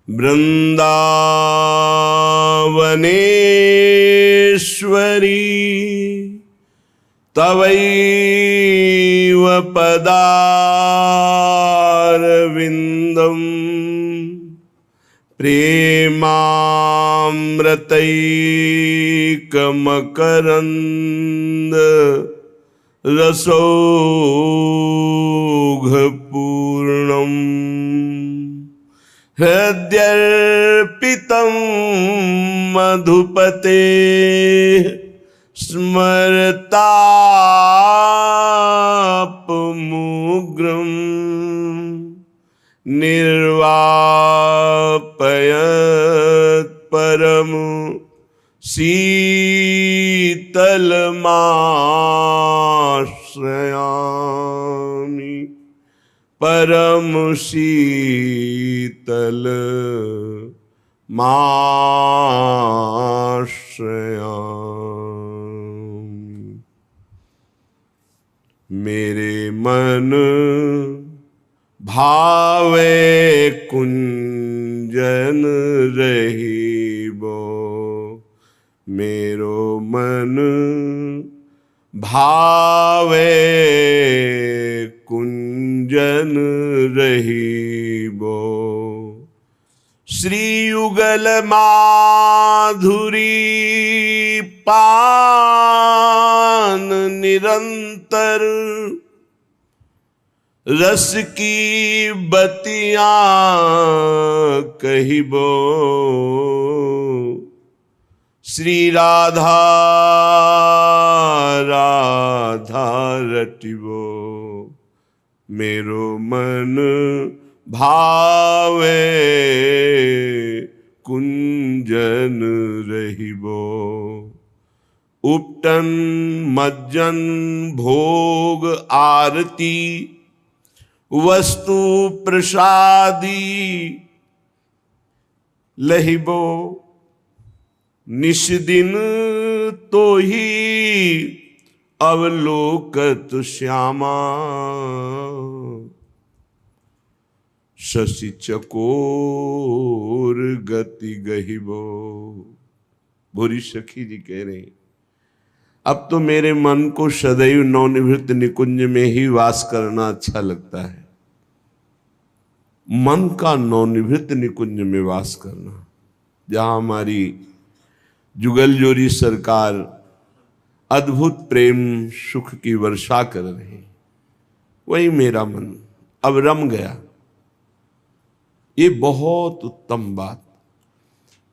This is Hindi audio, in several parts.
वृंदावनेश्वरी तवैव पदारविन्दम् प्रेमामृतैकमकरन्द रसौघपूर्णम् हृद्यर्पितं मधुपते स्मरतापमुग्रम् निर्वापयत् परम शीतलमाश्रयामि परम शीतल माश्रयामि। मेरे मन भावे कुंजन रहिबो, मेरो मन भावे कुंजन रहिबो। श्री युगल माधुरी पान निरंतर, रस की बतियां कहिबो। श्री राधा राधा रटिबो, मेरो मन भावे कुंजन रहिबो। उपटन मज्जन भोग आरती, वस्तु प्रसादी लहिबो। निश दिन तो ही अवलोकत श्यामा, शशि चकोर गति गहिबो। भूरी सखी जी कह रहे हैं, अब तो मेरे मन को सदैव नवनिवृत्त निकुंज में ही वास करना अच्छा लगता है। मन का नवनिवृत्त निकुंज में वास करना, जहां हमारी जुगलजोरी सरकार अद्भुत प्रेम सुख की वर्षा कर रहे हैं, वही मेरा मन अब रम गया। ये बहुत उत्तम बात।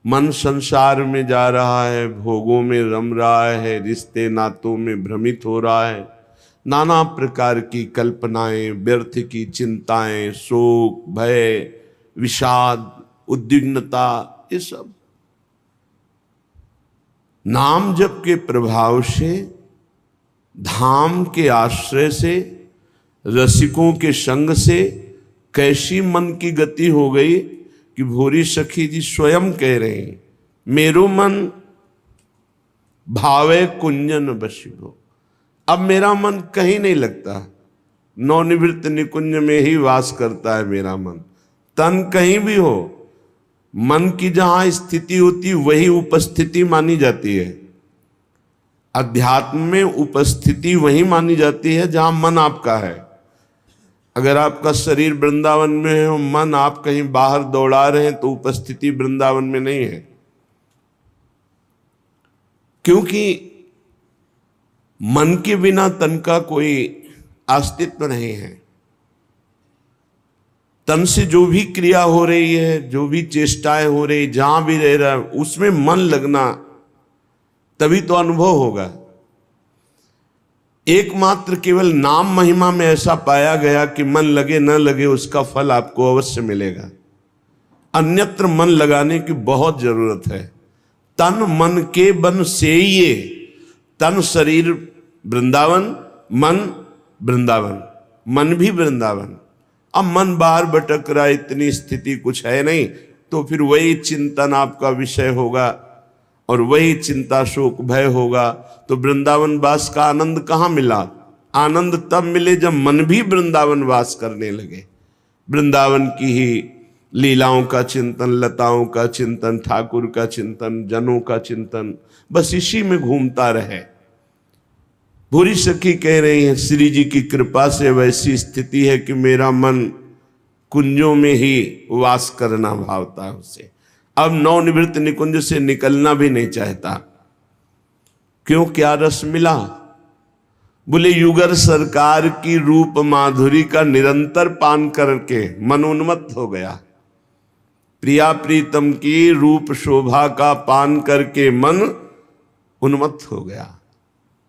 मन संसार में जा रहा है, भोगों में रम रहा है, रिश्ते नातों में भ्रमित हो रहा है, नाना प्रकार की कल्पनाएं, व्यर्थ की चिंताएं, शोक, भय, विषाद, उद्विग्नता, ये सब नाम जप के प्रभाव से, धाम के आश्रय से, रसिकों के संग से कैसी मन की गति हो गई कि भूरी सखी जी स्वयं कह रहे हैं, मेरो मन भावे कुंजन बसिबो। अब मेरा मन कहीं नहीं लगता, नवनिवृत्त निकुंज में ही वास करता है मेरा मन। तन कहीं भी हो, मन की जहां स्थिति होती वही उपस्थिति मानी जाती है। अध्यात्म में उपस्थिति वही मानी जाती है जहां मन आपका है। अगर आपका शरीर वृंदावन में है और मन आप कहीं बाहर दौड़ा रहे हैं तो उपस्थिति वृंदावन में नहीं है, क्योंकि मन के बिना तन का कोई अस्तित्व नहीं है। तन से जो भी क्रिया हो रही है, जो भी चेष्टाएं हो रही, जहां भी रह रहा है, उसमें मन लगना, तभी तो अनुभव होगा। एकमात्र केवल नाम महिमा में ऐसा पाया गया कि मन लगे न लगे उसका फल आपको अवश्य मिलेगा। अन्यत्र मन लगाने की बहुत जरूरत है। तन मन के बन से ये, तन शरीर वृंदावन, मन वृंदावन, मन भी वृंदावन। अब मन बाहर भटक रहा है, इतनी स्थिति कुछ है नहीं, तो फिर वही चिंतन आपका विषय होगा और वही चिंता शोक भय होगा। तो वृंदावन वास का आनंद कहाँ मिला? आनंद तब मिले जब मन भी वृंदावन वास करने लगे, वृंदावन की ही लीलाओं का चिंतन, लताओं का चिंतन, ठाकुर का चिंतन, जनों का चिंतन, बस इसी में घूमता रहे। भूरी सखी कह रही है श्री जी की कृपा से वैसी स्थिति है कि मेरा मन कुंजों में ही वास करना भावता है उसे। अब नवनिवृत्त निकुंज से निकलना भी नहीं चाहता। क्यों, क्या रस मिला? बोले युगर सरकार की रूप माधुरी का निरंतर पान करके मन उन्मत्त हो गया। प्रिया प्रीतम की रूप शोभा का पान करके मन उन्मत्त हो गया।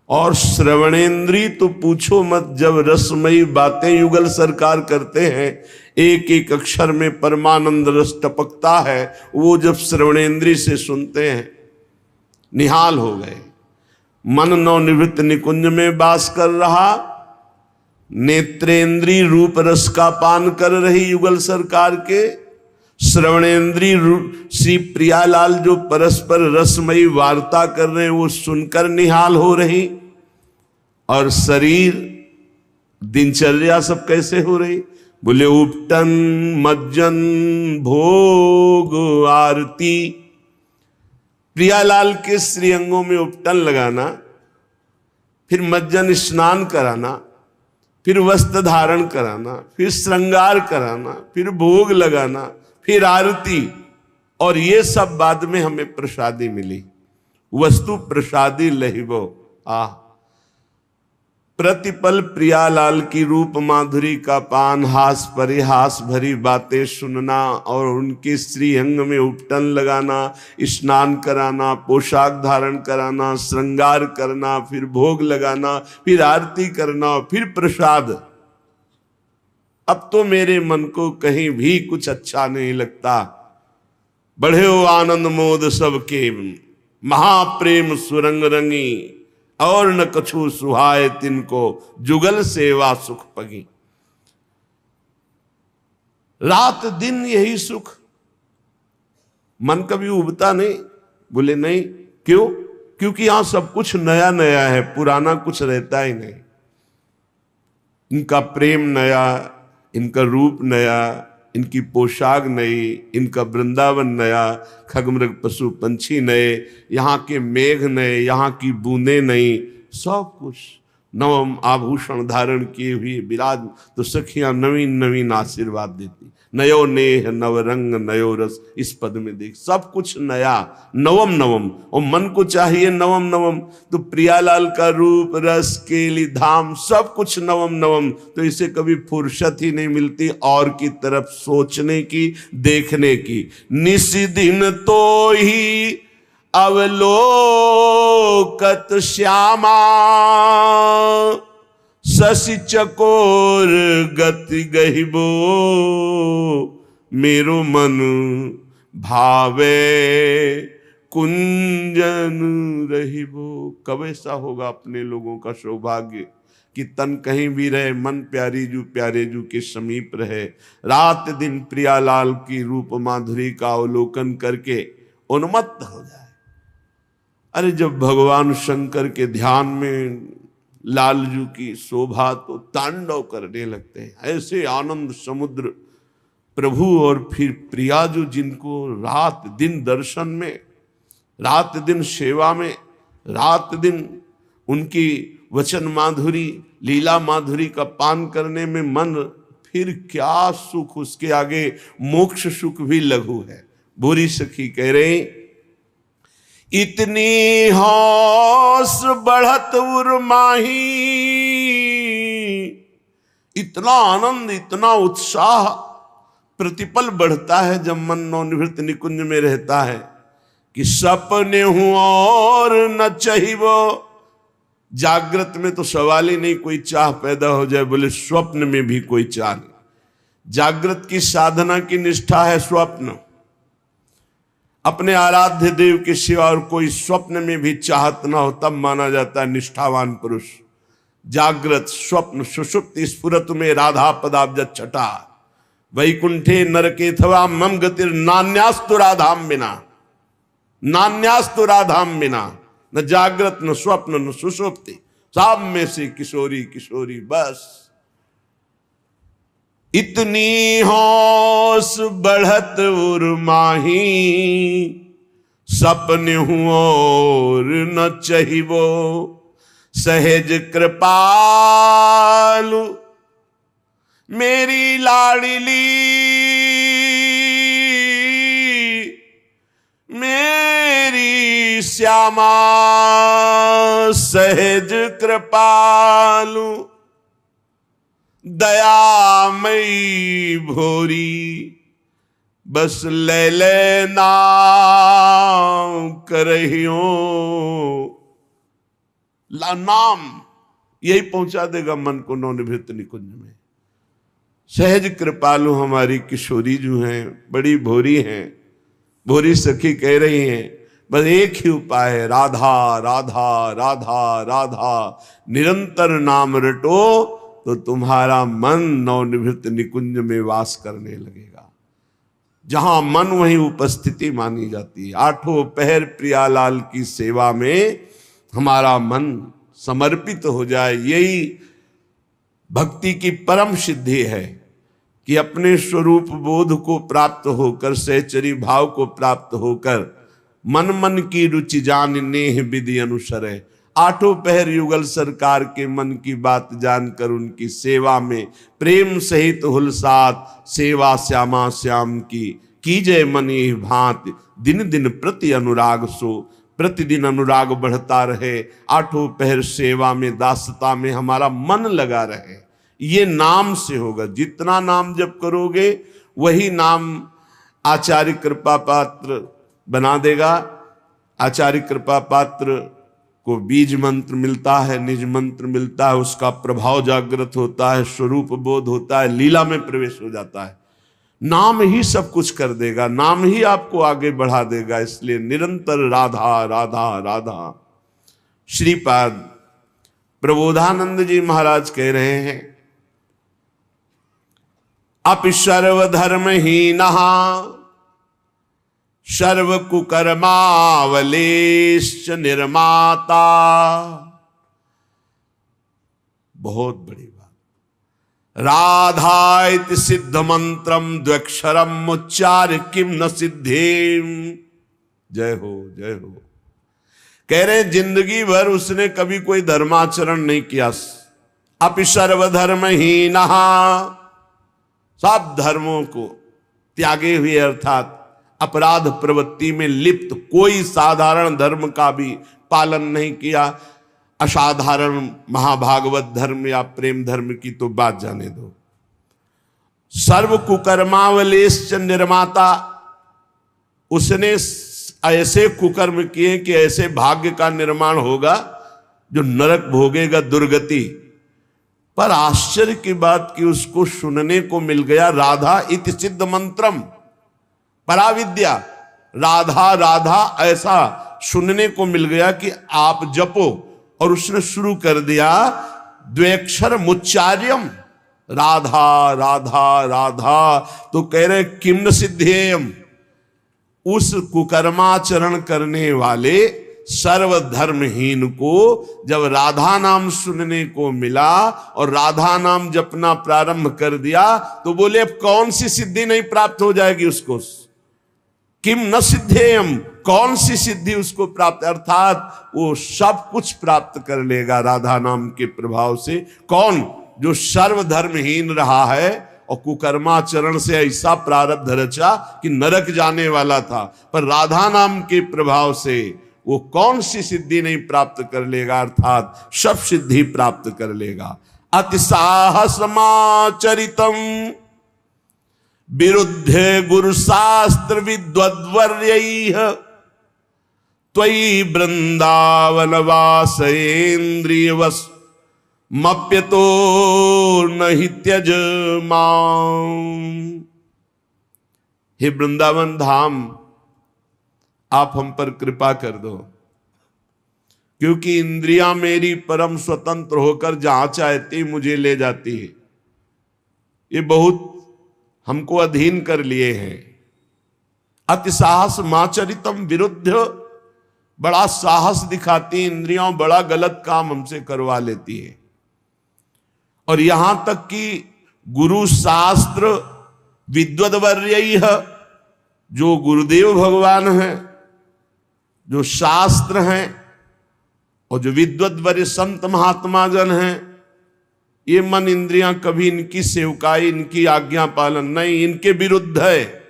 और श्रवणेन्द्री तो पूछो मत, जब रसमयी बातें युगल सरकार करते हैं, एक एक अक्षर में परमानंद रस टपकता है, वो जब श्रवणेन्द्री से सुनते हैं निहाल हो गए। मन नवनिवृत्त निकुंज में वास कर रहा, नेत्रेंद्री रूप रस का पान कर रही युगल सरकार के, श्रवणेन्द्री श्री प्रियालाल जो परस्पर रसमयी वार्ता कर रहे हैं वो सुनकर निहाल हो रही, और शरीर दिनचर्या सब कैसे हो रही? बोले उपटन मज्जन भोग आरती। प्रियालाल के श्रीअंगों में उपटन लगाना, फिर मज्जन स्नान कराना, फिर वस्त्र धारण कराना, फिर श्रृंगार कराना, फिर भोग लगाना, फिर आरती, और ये सब बाद में हमें प्रसादी मिली। वस्तु प्रसादी लहिबो। प्रतिपल प्रियालाल की रूप माधुरी का पान, हास परिहास भरी बातें सुनना, और उनके श्रीअंग में उपटन लगाना, स्नान कराना, पोशाक धारण कराना, श्रृंगार करना, फिर भोग लगाना, फिर आरती करना, फिर प्रसाद। अब तो मेरे मन को कहीं भी कुछ अच्छा नहीं लगता। बढ़े हो आनंद मोद सबके, महाप्रेम सुरंग रंगी, और न कछु सुहाए तिनको, जुगल सेवा सुख पगी। रात दिन यही सुख, मन कभी उबता नहीं? बोले नहीं। क्यों? क्योंकि यहां सब कुछ नया नया है, पुराना कुछ रहता ही नहीं। इनका प्रेम नया, इनका रूप नया, इनकी पोशाक नई, इनका वृंदावन नया, खगमृग पशु पंछी नए, यहाँ के मेघ नए, यहाँ की बूंदें नई, सब कुछ नवम आभूषण धारण किए हुए विराज। तो सखियां नवीन नवीन आशीर्वाद देती, नयो नेह नव रंग नयो रस। इस पद में देख, सब कुछ नया, नवम नवम, और मन को चाहिए नवम नवम। तो प्रियालाल का रूप रस केली धाम सब कुछ नवम नवम। तो इसे कभी फुर्सत ही नहीं मिलती और की तरफ सोचने की, देखने की। निशिदिन तो ही अवलोकत श्यामा, शशि चकोर गति गहिबो, मेरो मन भावे कुंजन रहिबो। कब ऐसा होगा अपने लोगों का सौभाग्य कि तन कहीं भी रहे, मन प्यारे जू के समीप रहे, रात दिन प्रियालाल की रूप माधुरी का अवलोकन करके उन्मत्त हो जाए। अरे जब भगवान शंकर के ध्यान में लालजू की शोभा तो तांडव करने लगते हैं, ऐसे आनंद समुद्र प्रभु। और फिर प्रियाजू जिनको रात दिन दर्शन में, रात दिन सेवा में, रात दिन उनकी वचन माधुरी, लीला माधुरी का पान करने में मन, फिर क्या सुख, उसके आगे मोक्ष सुख भी लघु है। भूरी सखी कह रहे, इतनी हौस बढ़त उर्माही, इतना आनंद, इतना उत्साह प्रतिपल बढ़ता है जब मन नवनिवृत्त निकुंज में रहता है कि सपने हूं और न चाहिए। जागृत में तो सवाल ही नहीं कोई चाह पैदा हो जाए, बोले स्वप्न में भी कोई चाह नहीं। जागृत की साधना की निष्ठा है स्वप्न। अपने आराध्य देव के सिवा और कोई स्वप्न में भी चाहत ना हो तब माना जाता है निष्ठावान पुरुष। जागृत स्वप्न सुषुप्ति स्फुरत में राधा पदाब्ज छटा, वैकुंठे नरकेथवा मम गतिर नान्यास्तु राधाम बिना, नान्यास्तु राधाम बिना। न जागृत न स्वप्न न सुषुप्ति, सब में से किशोरी किशोरी बस। इतनी होश बढ़त उर्माही, सपने हूं और न चाहिबो, सहज कृपालु मेरी लाडली, मेरी श्यामा सहज कृपालु, दयामयी भोरी बस ले लेना करहियो। नाम यही पहुंचा देगा मन को नवनिभृत निकुंज में। सहज कृपालु हमारी किशोरी जो हैं बड़ी भोरी हैं। भोरी सखी कह रही हैं बस एक ही उपाय है, राधा राधा राधा राधा, निरंतर नाम रटो तो तुम्हारा मन नवनिभृत निकुंज में वास करने लगेगा। जहां मन वहीं उपस्थिति मानी जाती है। आठों पहर प्रियालाल की सेवा में हमारा मन समर्पित हो जाए, यही भक्ति की परम सिद्धि है कि अपने स्वरूप बोध को प्राप्त होकर, सहचरी भाव को प्राप्त होकर, मन मन की रुचि जान नेह विधि अनुसरे। आठों पहर युगल सरकार के मन की बात जानकर उनकी सेवा में प्रेम सहित हुलसात, सेवा श्यामा श्याम की कीजय मनी भांति, दिन दिन प्रति अनुराग सो। प्रतिदिन अनुराग बढ़ता रहे, आठों पहर सेवा में दासता में हमारा मन लगा रहे। ये नाम से होगा। जितना नाम जप करोगे वही नाम आचार्य कृपा पात्र बना देगा। आचार्य कृपा पात्र को बीज मंत्र मिलता है, निज मंत्र मिलता है, उसका प्रभाव जागृत होता है, स्वरूप बोध होता है, लीला में प्रवेश हो जाता है। नाम ही सब कुछ कर देगा, नाम ही आपको आगे बढ़ा देगा। इसलिए निरंतर राधा राधा राधा। श्रीपाद प्रबोधानंद जी महाराज कह रहे हैं, अपि सर्वधर्महीनः सर्व कुकर्मावलेश्च निर्माता। बहुत बड़ी बात। राधा इति सिद्ध मंत्रम द्वक्षरम उच्चार किम न सिद्धेम। जय हो जय हो। कह रहे जिंदगी भर उसने कभी कोई धर्माचरण नहीं किया। अपि सर्वधर्महीनः, सब धर्मों को त्यागे हुए, अर्थात अपराध प्रवृत्ति में लिप्त, कोई साधारण धर्म का भी पालन नहीं किया। असाधारण महाभागवत धर्म या प्रेम धर्म की तो बात जाने दो। सर्व कुकर्मावलेश्च निर्माता, उसने ऐसे कुकर्म किए कि ऐसे भाग्य का निर्माण होगा जो नरक भोगेगा, दुर्गति। पर आश्चर्य की बात कि उसको सुनने को मिल गया राधा इति सिद्ध मंत्रम, पराविद्या, राधा राधा ऐसा सुनने को मिल गया कि आप जपो। और उसने शुरू कर दिया द्वैक्षर मुच्चार्यम, राधा राधा राधा। तो कह रहे किम न सिद्धेयम, उस कुकर्माचरण करने वाले सर्वधर्महीन को जब राधा नाम सुनने को मिला और राधा नाम जपना प्रारंभ कर दिया तो बोले अब कौन सी सिद्धि नहीं प्राप्त हो जाएगी उसको। किम न सिद्धेयम, कौन सी सिद्धि उसको प्राप्त, अर्थात वो सब कुछ प्राप्त कर लेगा राधा नाम के प्रभाव से। कौन? जो सर्वधर्महीन रहा है और कुकर्माचरण से ऐसा प्रारब्ध रचा कि नरक जाने वाला था, पर राधा नाम के प्रभाव से वो कौन सी सिद्धि नहीं प्राप्त कर लेगा, अर्थात सब सिद्धि प्राप्त कर लेगा। अतिसाहसमाचरितम विरुद्धे गुरु शास्त्र विद्वद्वर्यैः त्वयि वृंदावन वासेन्द्रियवश मप्यतो नहि त्यज मां। हे वृंदावन धाम, आप हम पर कृपा कर दो, क्योंकि इंद्रियां मेरी परम स्वतंत्र होकर जहां चाहती मुझे ले जाती है। ये बहुत हमको अधीन कर लिए हैं। अति साहस माचरितम विरुद्ध, बड़ा साहस दिखाती इंद्रियों, बड़ा गलत काम हमसे करवा लेती है। और यहां तक कि गुरु शास्त्र विद्वद्वर्यैः, जो गुरुदेव भगवान हैं, जो शास्त्र हैं और जो विद्वद्वर्य संत महात्मा जन हैं, ये मन इंद्रियां कभी इनकी सेवकाई, इनकी आज्ञा पालन नहीं, इनके विरुद्ध है।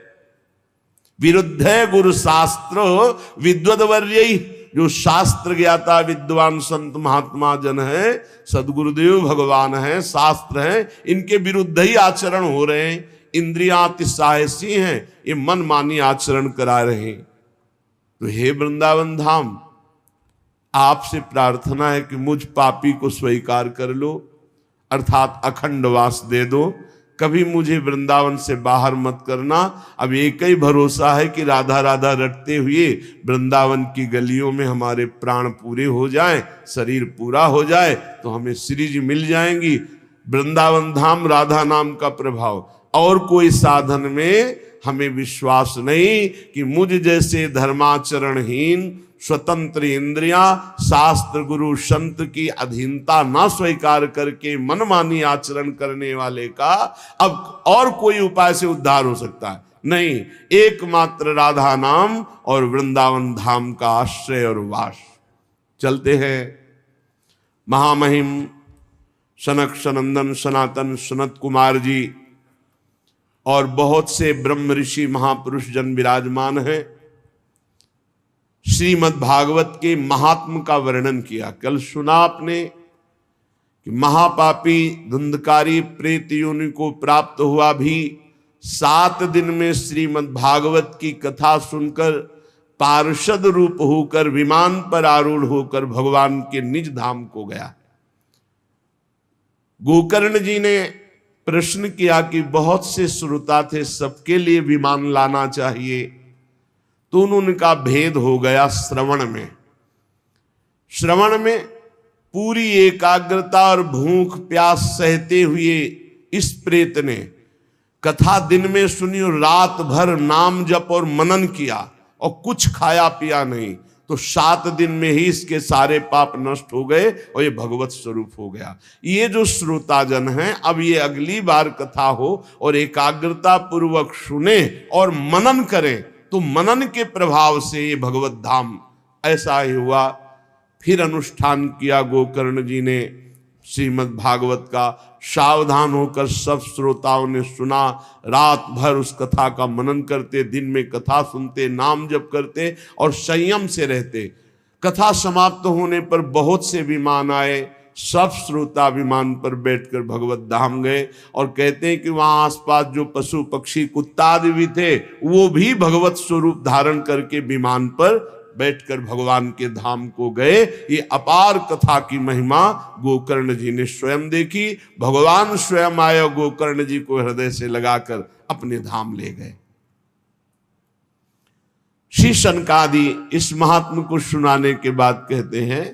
विरुद्ध है गुरु शास्त्र विद्वद्वर्य, जो शास्त्र ज्ञाता विद्वान संत महात्मा जन है, सदगुरुदेव भगवान है, शास्त्र है, इनके विरुद्ध ही आचरण हो रहे हैं। इंद्रियां अतिसाहसी हैं, ये मन मानी आचरण करा रहे हैं। तो हे वृंदावन धाम, आपसे प्रार्थना है कि मुझ पापी को स्वीकार कर लो, अर्थात अखंड वास दे दो, कभी मुझे वृंदावन से बाहर मत करना। अब एक ही भरोसा है कि राधा राधा रटते हुए वृंदावन की गलियों में हमारे प्राण पूरे हो जाएं, शरीर पूरा हो जाए तो हमें श्री जी मिल जाएंगी। वृंदावन धाम राधा नाम का प्रभाव, और कोई साधन में हमें विश्वास नहीं कि मुझ जैसे धर्माचरणहीन, स्वतंत्र इंद्रियां, शास्त्र गुरु संत की अधीनता ना स्वीकार करके मनमानी आचरण करने वाले का अब और कोई उपाय से उद्धार हो सकता है नहीं। एकमात्र राधा नाम और वृंदावन धाम का आश्रय और वास। चलते हैं महामहिम सनक सनंदन सनातन सनत कुमार जी और बहुत से ब्रह्म ऋषि महापुरुष जन विराजमान हैं। श्रीमद् भागवत के महात्म का वर्णन किया। कल सुना आपने कि महापापी धुंधकारी प्रेत योनि को प्राप्त हुआ भी 7 दिन में श्रीमद् भागवत की कथा सुनकर पार्षद रूप होकर विमान पर आरूढ़ होकर भगवान के निज धाम को गया। गोकर्ण जी ने प्रश्न किया कि बहुत से श्रोता थे, सबके लिए विमान लाना चाहिए, तो उन्होंने कहा भेद हो गया श्रवण में। श्रवण में पूरी एकाग्रता और भूख प्यास सहते हुए इस प्रेत ने कथा दिन में सुनी और रात भर नाम जप और मनन किया और कुछ खाया पिया नहीं, तो 7 दिन में ही इसके सारे पाप नष्ट हो गए और ये भगवत स्वरूप हो गया। ये जो श्रोताजन हैं, अब ये अगली बार कथा हो और एकाग्रता पूर्वक सुने और मनन करें, तो मनन के प्रभाव से ये भगवत धाम ऐसा ही हुआ। फिर अनुष्ठान किया गोकर्ण जी ने श्रीमद् भागवत का। सावधान होकर सब श्रोताओं ने सुना, रात भर उस कथा का मनन करते, दिन में कथा सुनते, नाम जप करते और संयम से रहते। कथा समाप्त होने पर बहुत से विमान आए, सब श्रोता विमान पर बैठकर भगवत धाम गए और कहते हैं कि वहां आसपास जो पशु पक्षी कुत्ता आदि भी थे, वो भी भगवत स्वरूप धारण करके विमान पर बैठकर भगवान के धाम को गए। ये अपार कथा की महिमा गोकर्ण जी ने स्वयं देखी। भगवान स्वयं आए, गोकर्ण जी को हृदय से लगाकर अपने धाम ले गए। श्री शनकादि इस महात्मा को सुनाने के बाद कहते हैं,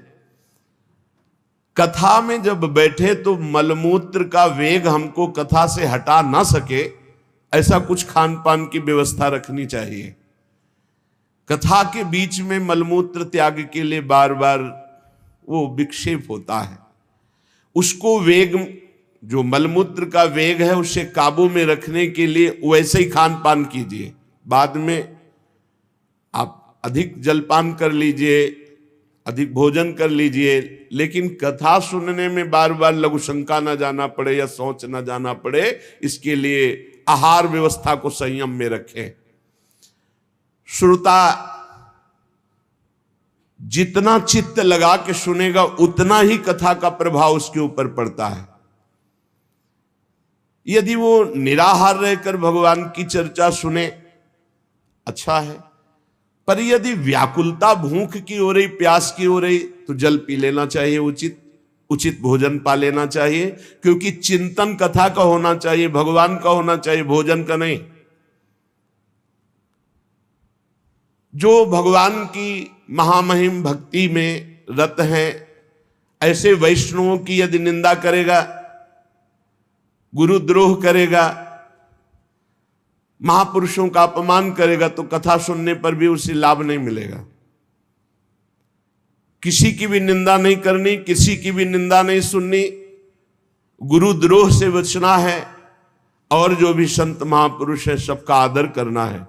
कथा में जब बैठे तो मलमूत्र का वेग हमको कथा से हटा ना सके, ऐसा कुछ खान पान की व्यवस्था रखनी चाहिए। कथा के बीच में मलमूत्र त्याग के लिए बार बार वो विक्षेप होता है, उसको वेग, जो मलमूत्र का वेग है उसे काबू में रखने के लिए वैसे ही खान पान कीजिए। बाद में आप अधिक जलपान कर लीजिए, अधिक भोजन कर लीजिए, लेकिन कथा सुनने में बार बार लघु शंका न जाना पड़े या सोच न जाना पड़े, इसके लिए आहार व्यवस्था को संयम में रखें। श्रोता जितना चित्त लगा के सुनेगा उतना ही कथा का प्रभाव उसके ऊपर पड़ता है। यदि वो निराहार रहकर भगवान की चर्चा सुने, अच्छा है, पर यदि व्याकुलता भूख की हो रही, प्यास की हो रही, तो जल पी लेना चाहिए, उचित भोजन पा लेना चाहिए, क्योंकि चिंतन कथा का होना चाहिए, भगवान का होना चाहिए, भोजन का नहीं। जो भगवान की महामहिम भक्ति में रत हैं, ऐसे वैष्णवों की यदि निंदा करेगा, गुरुद्रोह करेगा, महापुरुषों का अपमान करेगा, तो कथा सुनने पर भी उसे लाभ नहीं मिलेगा। किसी की भी निंदा नहीं करनी, किसी की भी निंदा नहीं सुननी, गुरुद्रोह से बचना है। और जो भी संत महापुरुष है सबका आदर करना है।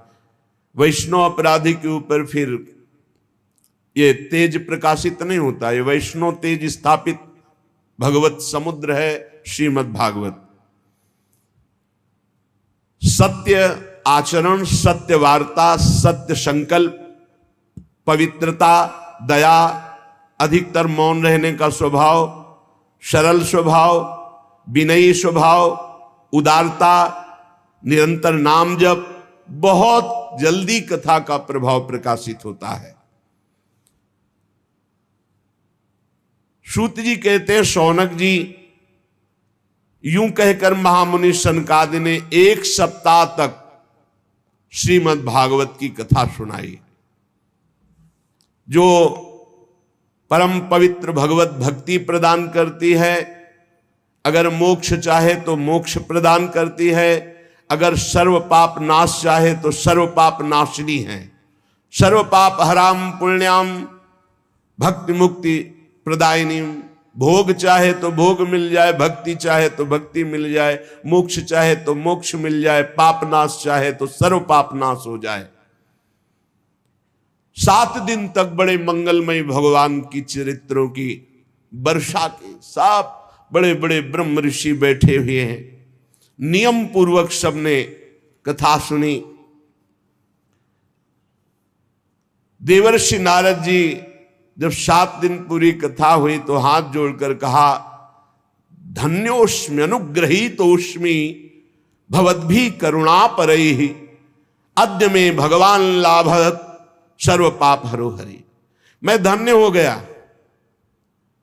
वैष्णव अपराधी के ऊपर फिर ये तेज प्रकाशित नहीं होता। ये वैष्णव तेज स्थापित भगवत समुद्र है श्रीमद् भागवत। सत्य आचरण, सत्य वार्ता, सत्य संकल्प, पवित्रता, दया, अधिकतर मौन रहने का स्वभाव, सरल स्वभाव, विनयी स्वभाव, उदारता, निरंतर नाम जप, बहुत जल्दी कथा का प्रभाव प्रकाशित होता है। सूत जी कहते हैं, शौनक जी यूं कहकर महामुनि सनकादि ने 1 सप्ताह तक श्रीमद् भागवत की कथा सुनाई। जो परम पवित्र भगवत भक्ति प्रदान करती है, अगर मोक्ष चाहे तो मोक्ष प्रदान करती है, अगर सर्व पाप नाश चाहे तो सर्व पाप नाशिनी है। सर्व पाप हराम पुण्याम भक्ति मुक्ति प्रदायिनी। भोग चाहे तो भोग मिल जाए, भक्ति चाहे तो भक्ति मिल जाए, मोक्ष चाहे तो मोक्ष मिल जाए, पाप नाश चाहे तो सर्व पाप नाश हो जाए। 7 दिन तक बड़े मंगलमय भगवान की चरित्रों की वर्षा के सब बड़े बड़े ब्रह्म ऋषि बैठे हुए हैं। नियम पूर्वक सबने कथा सुनी। देवर्षि नारद जी जब 7 दिन पूरी कथा हुई तो हाथ जोड़कर कहा, धन्योस्मि अनुग्रहीतोस्मि भवद्भि करुणा परैहि अद्य में भगवान लाभत सर्व पाप हरो हरि। मैं धन्य हो गया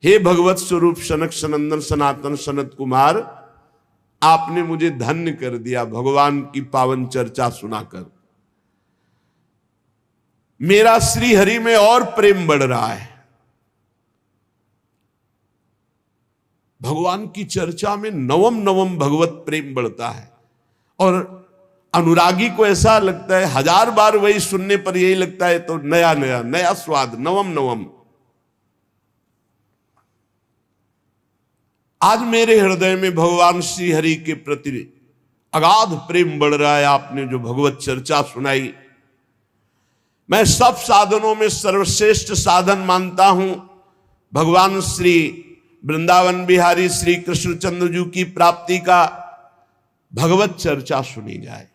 हे भगवत स्वरूप सनक सनंदन सनातन सनत कुमार, आपने मुझे धन्य कर दिया भगवान की पावन चर्चा सुनाकर। मेरा श्री हरि में और प्रेम बढ़ रहा है। भगवान की चर्चा में नवम नवम भगवत प्रेम बढ़ता है और अनुरागी को ऐसा लगता है 1000 बार वही सुनने पर यही लगता है तो नया नया नया स्वाद, नवम नवम। आज मेरे हृदय में भगवान श्री हरि के प्रति अगाध प्रेम बढ़ रहा है। आपने जो भगवत चर्चा सुनाई, मैं सब साधनों में सर्वश्रेष्ठ साधन मानता हूं भगवान श्री वृंदावन बिहारी श्री कृष्णचंद्र जी की प्राप्ति का भगवत चर्चा सुनी जाए।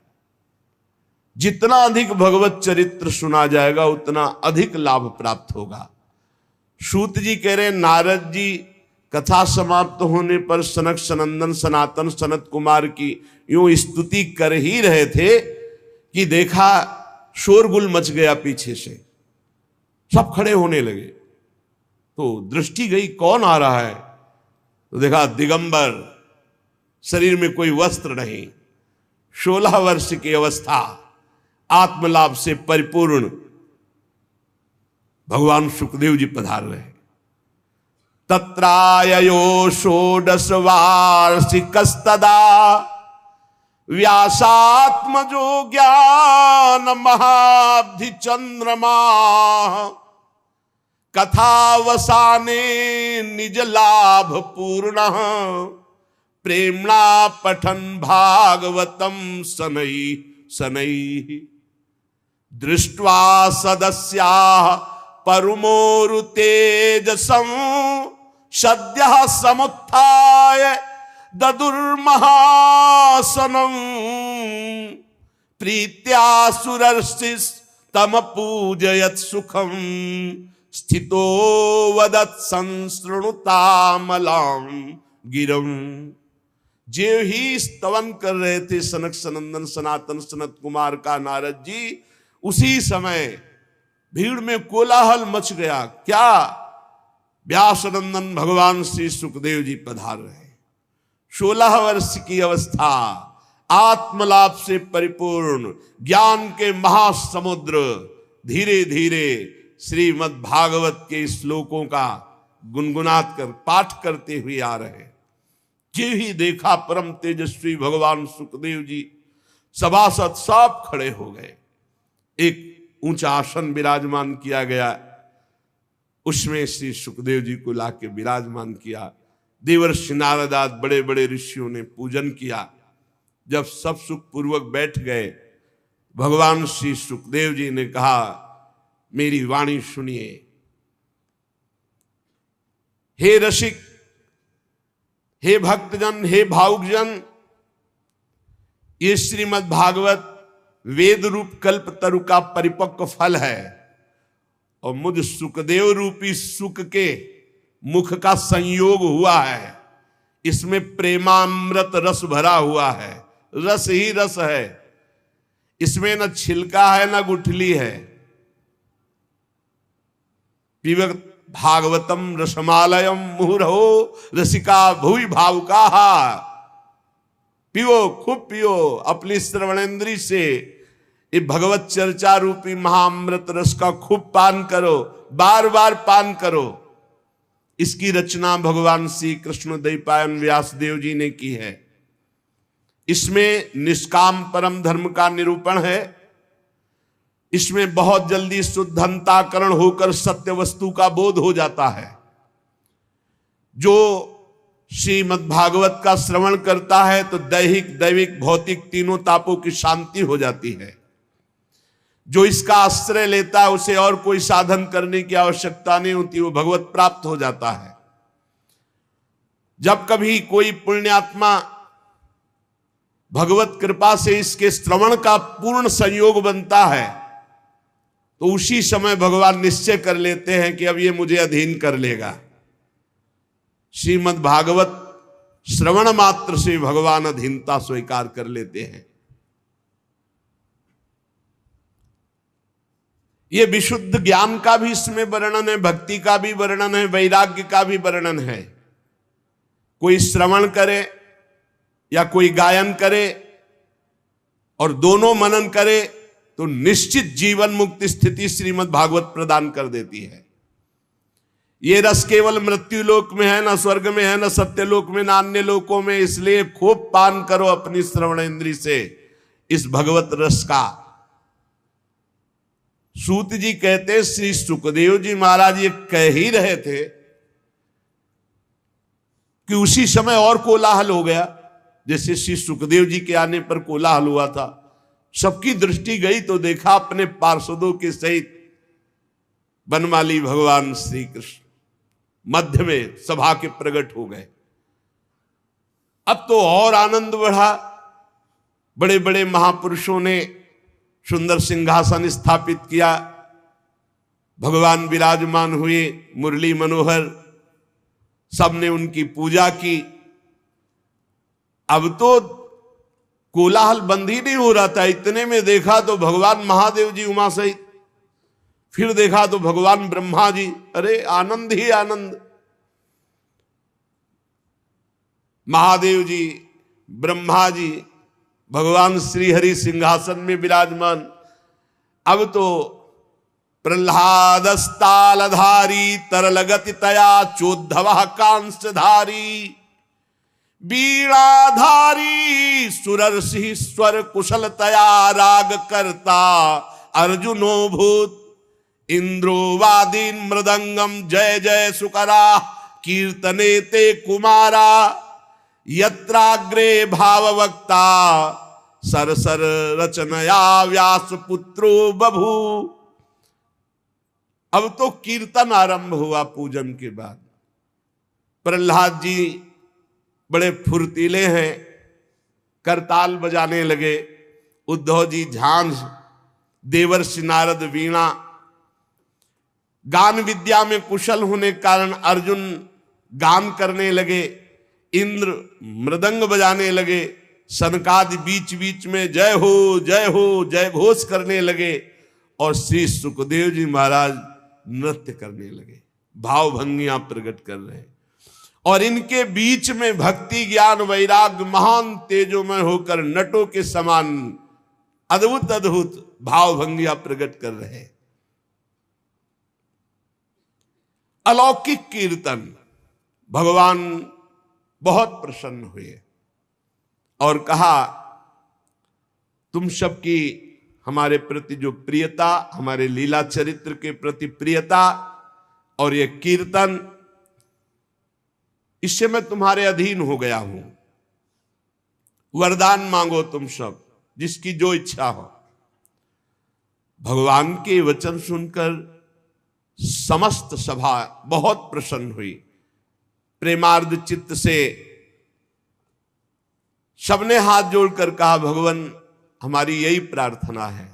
जितना अधिक भगवत चरित्र सुना जाएगा उतना अधिक लाभ प्राप्त होगा। सूत जी कह रहे, नारद जी कथा समाप्त होने पर सनक सनंदन सनातन सनत कुमार की यूं स्तुति कर ही रहे थे कि देखा शोरगुल मच गया पीछे से, सब खड़े होने लगे। तो दृष्टि गई कौन आ रहा है, तो देखा दिगंबर, शरीर में कोई वस्त्र नहीं, 16 वर्ष की अवस्था, आत्मलाभ से परिपूर्ण भगवान सुखदेव जी पधार रहे। तत्राययो 16 वार्षिकस्तदा व्यासात्मजो ज्ञान महाब्धि चंद्रमा कथावसाने निज लाभ पूर्ण प्रेमणा पठन भागवतम शनै शनै दृष्ट्वा सदस्या परमोरु तेजसं सद्यः समुत्थाय ददुर्महासनं प्रीत्या सुरर्षिस् तम पूजयत सुखम स्थितो वदत संसृणुतामलां गिरम। जे ही स्तवन कर रहे थे सनक सनंदन सनातन सनत कुमार का नारद जी, उसी समय भीड़ में कोलाहल मच गया। क्या? व्यासनंदन भगवान श्री सुखदेव जी पधार रहे। 16 वर्ष की अवस्था, आत्मलाभ से परिपूर्ण, ज्ञान के महासमुद्र, धीरे धीरे श्रीमद् भागवत के श्लोकों का गुनगुनात कर पाठ करते हुए आ रहे। जे ही देखा परम तेजस्वी भगवान सुखदेव जी, सभासद सब खड़े हो गए। एक ऊंचा आसन विराजमान किया गया, उसमें श्री सुखदेव जी को लाके विराजमान किया। देवर्षि नारद आदि बड़े बड़े ऋषियों ने पूजन किया। जब सब सुख पूर्वक बैठ गए, भगवान श्री सुखदेव जी ने कहा, मेरी वाणी सुनिए। हे रसिक, हे भक्तजन, हे भावुकजन, ये श्रीमद् भागवत वेद रूप कल्प तरु का परिपक्व फल है और मुझ सुखदेव रूपी सुख के मुख का संयोग हुआ है। इसमें प्रेमामृत रस भरा हुआ है, रस ही रस है। इसमें न छिलका है न गुठली है। पिबत भागवतम रसमालयम मुहुरहो रसिका भुवि भावुका। पियो, खूब पियो, अपनी श्रवणेन्द्री से ये भगवत चर्चा रूपी महाअमृत रस का खूब पान करो, बार बार पान करो। इसकी रचना भगवान श्री कृष्ण द्वैपायन व्यासदेव जी ने की है। इसमें निष्काम परम धर्म का निरूपण है। इसमें बहुत जल्दी शुद्ध अंतःकरण होकर सत्य वस्तु का बोध हो जाता है। जो श्रीमद् भागवत का श्रवण करता है तो दैहिक, दैविक, भौतिक तीनों तापों की शांति हो जाती है। जो इसका आश्रय लेता है उसे और कोई साधन करने की आवश्यकता नहीं होती, वो भगवत प्राप्त हो जाता है। जब कभी कोई पुण्यात्मा भगवत कृपा से इसके श्रवण का पूर्ण संयोग बनता है तो उसी समय भगवान निश्चय कर लेते हैं कि अब ये मुझे अधीन कर लेगा। श्रीमद् भागवत श्रवण मात्र से भगवान अधीनता स्वीकार कर लेते हैं। ये विशुद्ध ज्ञान का भी इसमें वर्णन है, भक्ति का भी वर्णन है, वैराग्य का भी वर्णन है। कोई श्रवण करे या कोई गायन करे और दोनों मनन करे तो निश्चित जीवन मुक्ति स्थिति श्रीमद् भागवत प्रदान कर देती है। ये रस केवल मृत्यु लोक में है, न स्वर्ग में है, न सत्य लोक में, न अन्य लोकों में। इसलिए खूब पान करो अपनी श्रवण इंद्री से इस भगवत रस का। सूत जी कहते, श्री सुखदेव जी महाराज ये कह ही रहे थे कि उसी समय और कोलाहल हो गया। जैसे श्री सुखदेव जी के आने पर कोलाहल हुआ था, सबकी दृष्टि गई तो देखा अपने पार्षदों के सहित बनमाली भगवान श्री कृष्ण मध्य में सभा के प्रकट हो गए। अब तो और आनंद बढ़ा। बड़े बड़े महापुरुषों ने सुंदर सिंहासन स्थापित किया, भगवान विराजमान हुए, मुरली मनोहर, सबने उनकी पूजा की। अब तो कोलाहल बंद ही नहीं हो रहा था। इतने में देखा तो भगवान महादेव जी उमा सहित, फिर देखा तो भगवान ब्रह्मा जी। अरे आनंद ही आनंद। महादेव जी, ब्रह्मा जी, भगवान श्री हरि सिंहासन में विराजमान। अब तो प्रह्लादस्तालधारी तरलगति तया चोद्धव कांसधारी वीणाधारी सुरर्षि स्वर कुशलतया राग करता अर्जुनो भूत इंद्रो वादीन मृदंगम जय जय सुकरा कीर्तने ते कुमारा यत्राग्रे भाववक्ता सरसर रचनया व्यास पुत्रो बभू। अब तो कीर्तन आरंभ हुआ पूजन के बाद। प्रहलाद जी बड़े फुर्तीले हैं, करताल बजाने लगे। उद्धव जी झांझ, देवर्षि नारद वीणा। गान विद्या में कुशल होने के कारण अर्जुन गान करने लगे, इंद्र मृदंग बजाने लगे, सनकादि बीच बीच में जय हो जय घोष करने लगे और श्री सुखदेव जी महाराज नृत्य करने लगे, भाव भंगियां प्रकट कर रहे हैं। और इनके बीच में भक्ति ज्ञान वैराग्य महान तेजोमय होकर नटों के समान अद्भुत अद्भुत भाव भंगियां प्रकट कर रहे हैं। अलौकिक कीर्तन। भगवान बहुत प्रसन्न हुए और कहा, तुम सबकी हमारे प्रति जो प्रियता, हमारे लीला चरित्र के प्रति प्रियता और ये कीर्तन, इससे मैं तुम्हारे अधीन हो गया हूं। वरदान मांगो तुम सब, जिसकी जो इच्छा हो। भगवान के वचन सुनकर समस्त सभा बहुत प्रसन्न हुई। प्रेमार्ध चित्त से सबने हाथ जोड़कर कहा, भगवान हमारी यही प्रार्थना है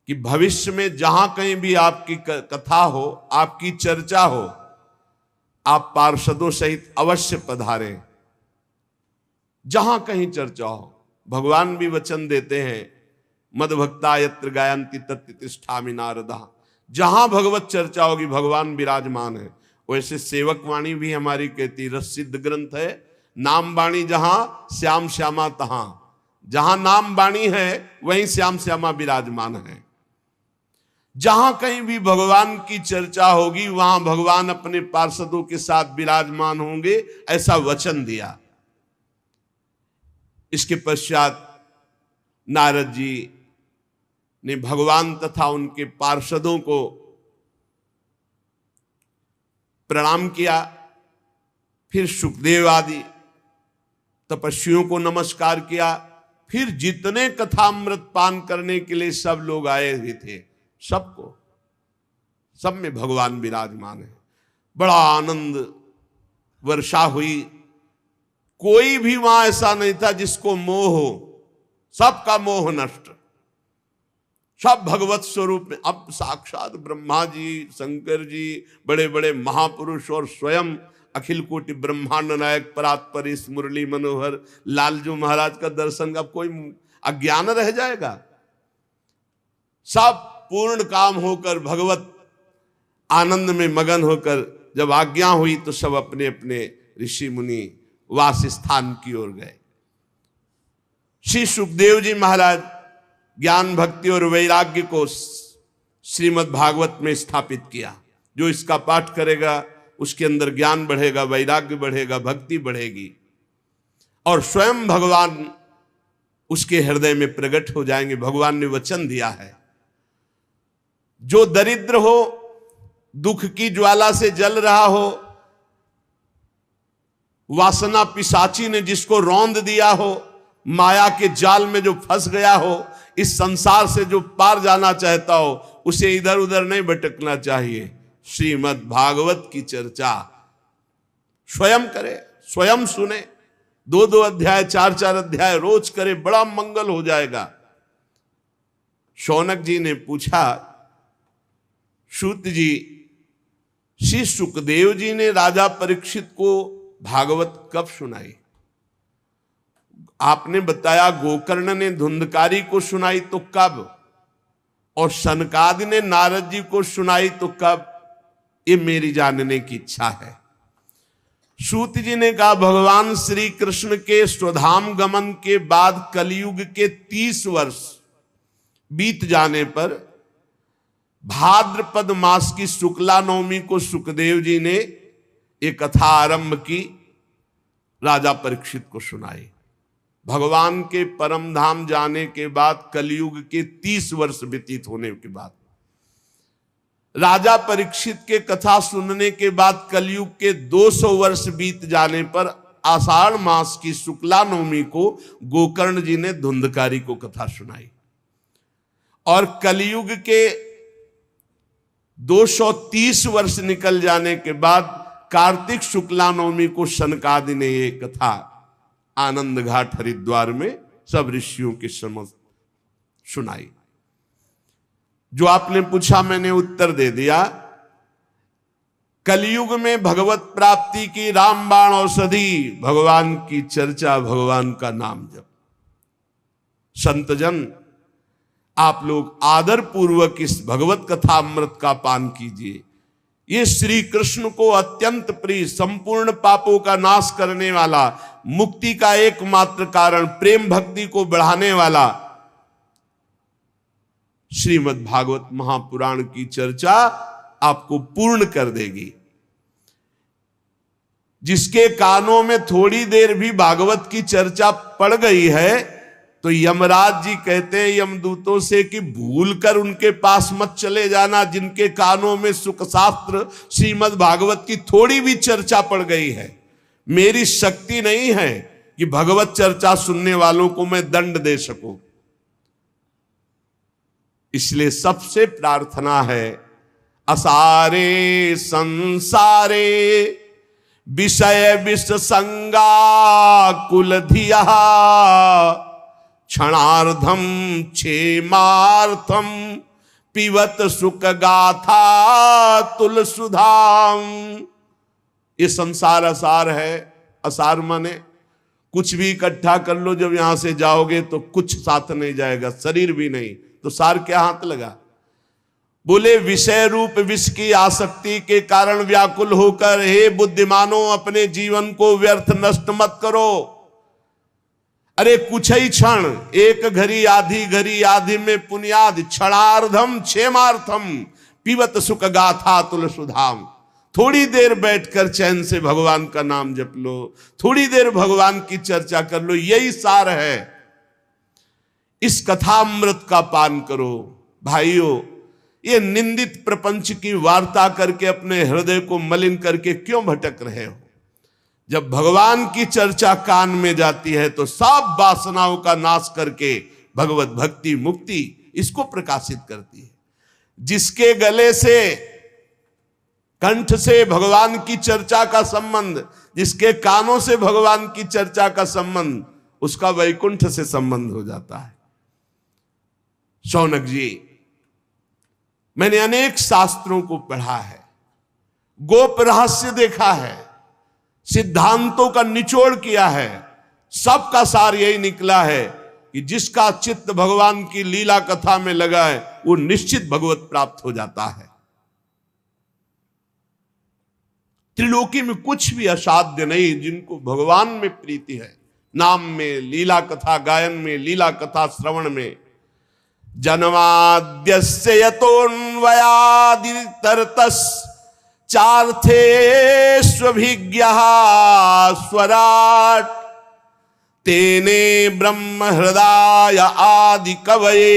कि भविष्य में जहां कहीं भी आपकी कथा हो, आपकी चर्चा हो, आप पार्षदों सहित अवश्य पधारें। जहां कहीं चर्चा हो, भगवान भी वचन देते हैं, मदभक्ता यत्र गायन्ति तत्र तिष्ठामि नारदा। जहां भगवत चर्चा होगी भगवान विराजमान है। वैसे सेवक वाणी भी हमारी कहती, रसिद्ध ग्रंथ है, नाम वाणी जहां श्याम श्यामा तहां। जहां नाम वाणी है वहीं श्याम श्यामा विराजमान है। जहां कहीं भी भगवान की चर्चा होगी वहां भगवान अपने पार्षदों के साथ विराजमान होंगे, ऐसा वचन दिया। इसके पश्चात नारद जी ने भगवान तथा उनके पार्षदों को प्रणाम किया। फिर सुखदेव आदि तपस्वियों को नमस्कार किया। फिर जितने कथामृत पान करने के लिए सब लोग आए हुए थे, सबको, सब में भगवान विराजमान है। बड़ा आनंद वर्षा हुई। कोई भी वहां ऐसा नहीं था जिसको मोह हो, सबका मोह नष्ट, सब भगवत स्वरूप में। अब साक्षात ब्रह्मा जी, शंकर जी, बड़े बड़े महापुरुष और स्वयं अखिल कोटि ब्रह्मांड नायक परात्पर इस मुरली मनोहर लालजू महाराज का दर्शन, अब कोई अज्ञान रह जाएगा। सब पूर्ण काम होकर भगवत आनंद में मगन होकर जब आज्ञा हुई तो सब अपने अपने ऋषि मुनि वास स्थान की ओर गए। श्री सुखदेव जी महाराज ज्ञान भक्ति और वैराग्य को श्रीमद् भागवत में स्थापित किया। जो इसका पाठ करेगा उसके अंदर ज्ञान बढ़ेगा, वैराग्य बढ़ेगा, भक्ति बढ़ेगी और स्वयं भगवान उसके हृदय में प्रकट हो जाएंगे। भगवान ने वचन दिया है, जो दरिद्र हो, दुख की ज्वाला से जल रहा हो, वासना पिशाची ने जिसको रौंद दिया हो, माया के जाल में जो फंस गया हो, इस संसार से जो पार जाना चाहता हो, उसे इधर उधर नहीं भटकना चाहिए। श्रीमद् भागवत की चर्चा स्वयं करे, स्वयं सुने, 2-2 अध्याय 4-4 अध्याय रोज करे, बड़ा मंगल हो जाएगा। शौनक जी ने पूछा, सूत जी, श्री सुखदेव जी ने राजा परीक्षित को भागवत कब सुनाई? आपने बताया गोकर्ण ने धुंधकारी को सुनाई तो कब, और सनकादि ने नारद जी को सुनाई तो कब? ये मेरी जानने की इच्छा है। सूत जी ने कहा, भगवान श्री कृष्ण के स्वधाम गमन के बाद कलयुग के 30 वर्ष बीत जाने पर भाद्रपद मास की शुक्ला नवमी को सुखदेव जी ने एक कथा आरंभ की, राजा परीक्षित को सुनाई। भगवान के परम धाम जाने के बाद कलयुग के 30 वर्ष व्यतीत होने के बाद, राजा परीक्षित के कथा सुनने के बाद कलयुग के 200 वर्ष बीत जाने पर आषाढ़ मास की शुक्ला नवमी को गोकर्ण जी ने धुंधकारी को कथा सुनाई। और कलयुग के 230 वर्ष निकल जाने के बाद कार्तिक शुक्ला नवमी को सनकादि ने ये कथा आनंद घाट हरिद्वार में सब ऋषियों के समक्ष सुनाई। जो आपने पूछा मैंने उत्तर दे दिया। कलयुग में भगवत प्राप्ति की रामबाण औषधि, भगवान की चर्चा, भगवान का नाम जप। संतजन, आप लोग आदर पूर्वक इस भगवत कथा अमृत का पान कीजिए। ये श्री कृष्ण को अत्यंत प्रिय, संपूर्ण पापों का नाश करने वाला, मुक्ति का एकमात्र कारण, प्रेम भक्ति को बढ़ाने वाला श्रीमद् भागवत महापुराण की चर्चा आपको पूर्ण कर देगी। जिसके कानों में थोड़ी देर भी भागवत की चर्चा पड़ गई है तो यमराज जी कहते हैं यमदूतों से कि भूल कर उनके पास मत चले जाना। जिनके कानों में सुख शास्त्र श्रीमद् भागवत की थोड़ी भी चर्चा पड़ गई है, मेरी शक्ति नहीं है कि भगवत चर्चा सुनने वालों को मैं दंड दे सकूं। इसलिए सबसे प्रार्थना है, असारे संसारे विषय विष संगा कुल धिया क्षणार्धम क्षेमार्थम पिबत सुख गाथा तुलसुधाम। ये संसार असार है। असार माने कुछ भी इकट्ठा कर लो, जब यहां से जाओगे तो कुछ साथ नहीं जाएगा, शरीर भी नहीं, तो सार क्या हाथ लगा। बोले विषय रूप विष की आसक्ति के कारण व्याकुल होकर हे बुद्धिमानों अपने जीवन को व्यर्थ नष्ट मत करो। अरे कुछ ही क्षण, एक घड़ी आधी में पुण्याद क्षणार्धम क्षेमार्थम पिबत सुख गाथा तुलसुधाम। थोड़ी देर बैठकर चैन से भगवान का नाम जप लो, थोड़ी देर भगवान की चर्चा कर लो, यही सार है। इस कथामृत का पान करो। भाइयों, ये निंदित प्रपंच की वार्ता करके अपने हृदय को मलिन करके क्यों भटक रहे हो। जब भगवान की चर्चा कान में जाती है तो सब वासनाओं का नाश करके भगवत भक्ति मुक्ति इसको प्रकाशित करती है। जिसके गले से, कंठ से भगवान की चर्चा का संबंध, जिसके कानों से भगवान की चर्चा का संबंध, उसका वैकुंठ से संबंध हो जाता है। शौनक जी, मैंने अनेक शास्त्रों को पढ़ा है, गोप रहस्य देखा है, सिद्धांतों का निचोड़ किया है, सबका सार यही निकला है कि जिसका चित्त भगवान की लीला कथा में लगा है वो निश्चित भगवत प्राप्त हो जाता है। त्रिलोकी में कुछ भी असाध्य नहीं जिनको भगवान में प्रीति है, नाम में, लीला कथा गायन में, लीला कथा श्रवण में। जन्माद्यस्य यतोऽन्वयादितरतस् चार्थेष्वभिज्ञः स्वराट् तेने ब्रह्म हृदय आदि कवये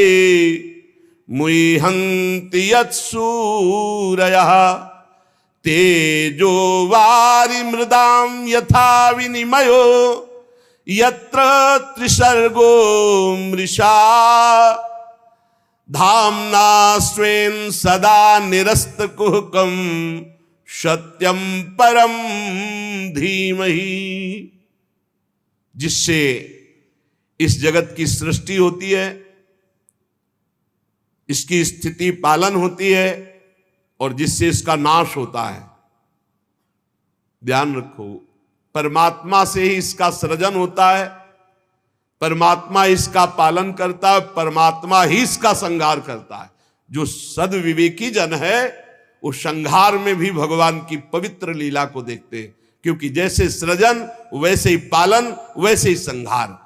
मुह्यन्ति यत्सूरयः तेजो वारि मृदां यथा विनिमयो यत्र त्रिसर्गो मृषा धाम्ना स्वेन सदा निरस्तकुहकं सत्यम परम धीमहि। जिससे इस जगत की सृष्टि होती है, इसकी स्थिति पालन होती है और जिससे इसका नाश होता है। ध्यान रखो, परमात्मा से ही इसका सृजन होता है, परमात्मा इसका पालन करता है, परमात्मा ही इसका संहार करता है। जो सद्विवेकी जन है वो संहार में भी भगवान की पवित्र लीला को देखते हैं, क्योंकि जैसे सृजन वैसे ही पालन वैसे ही संहार।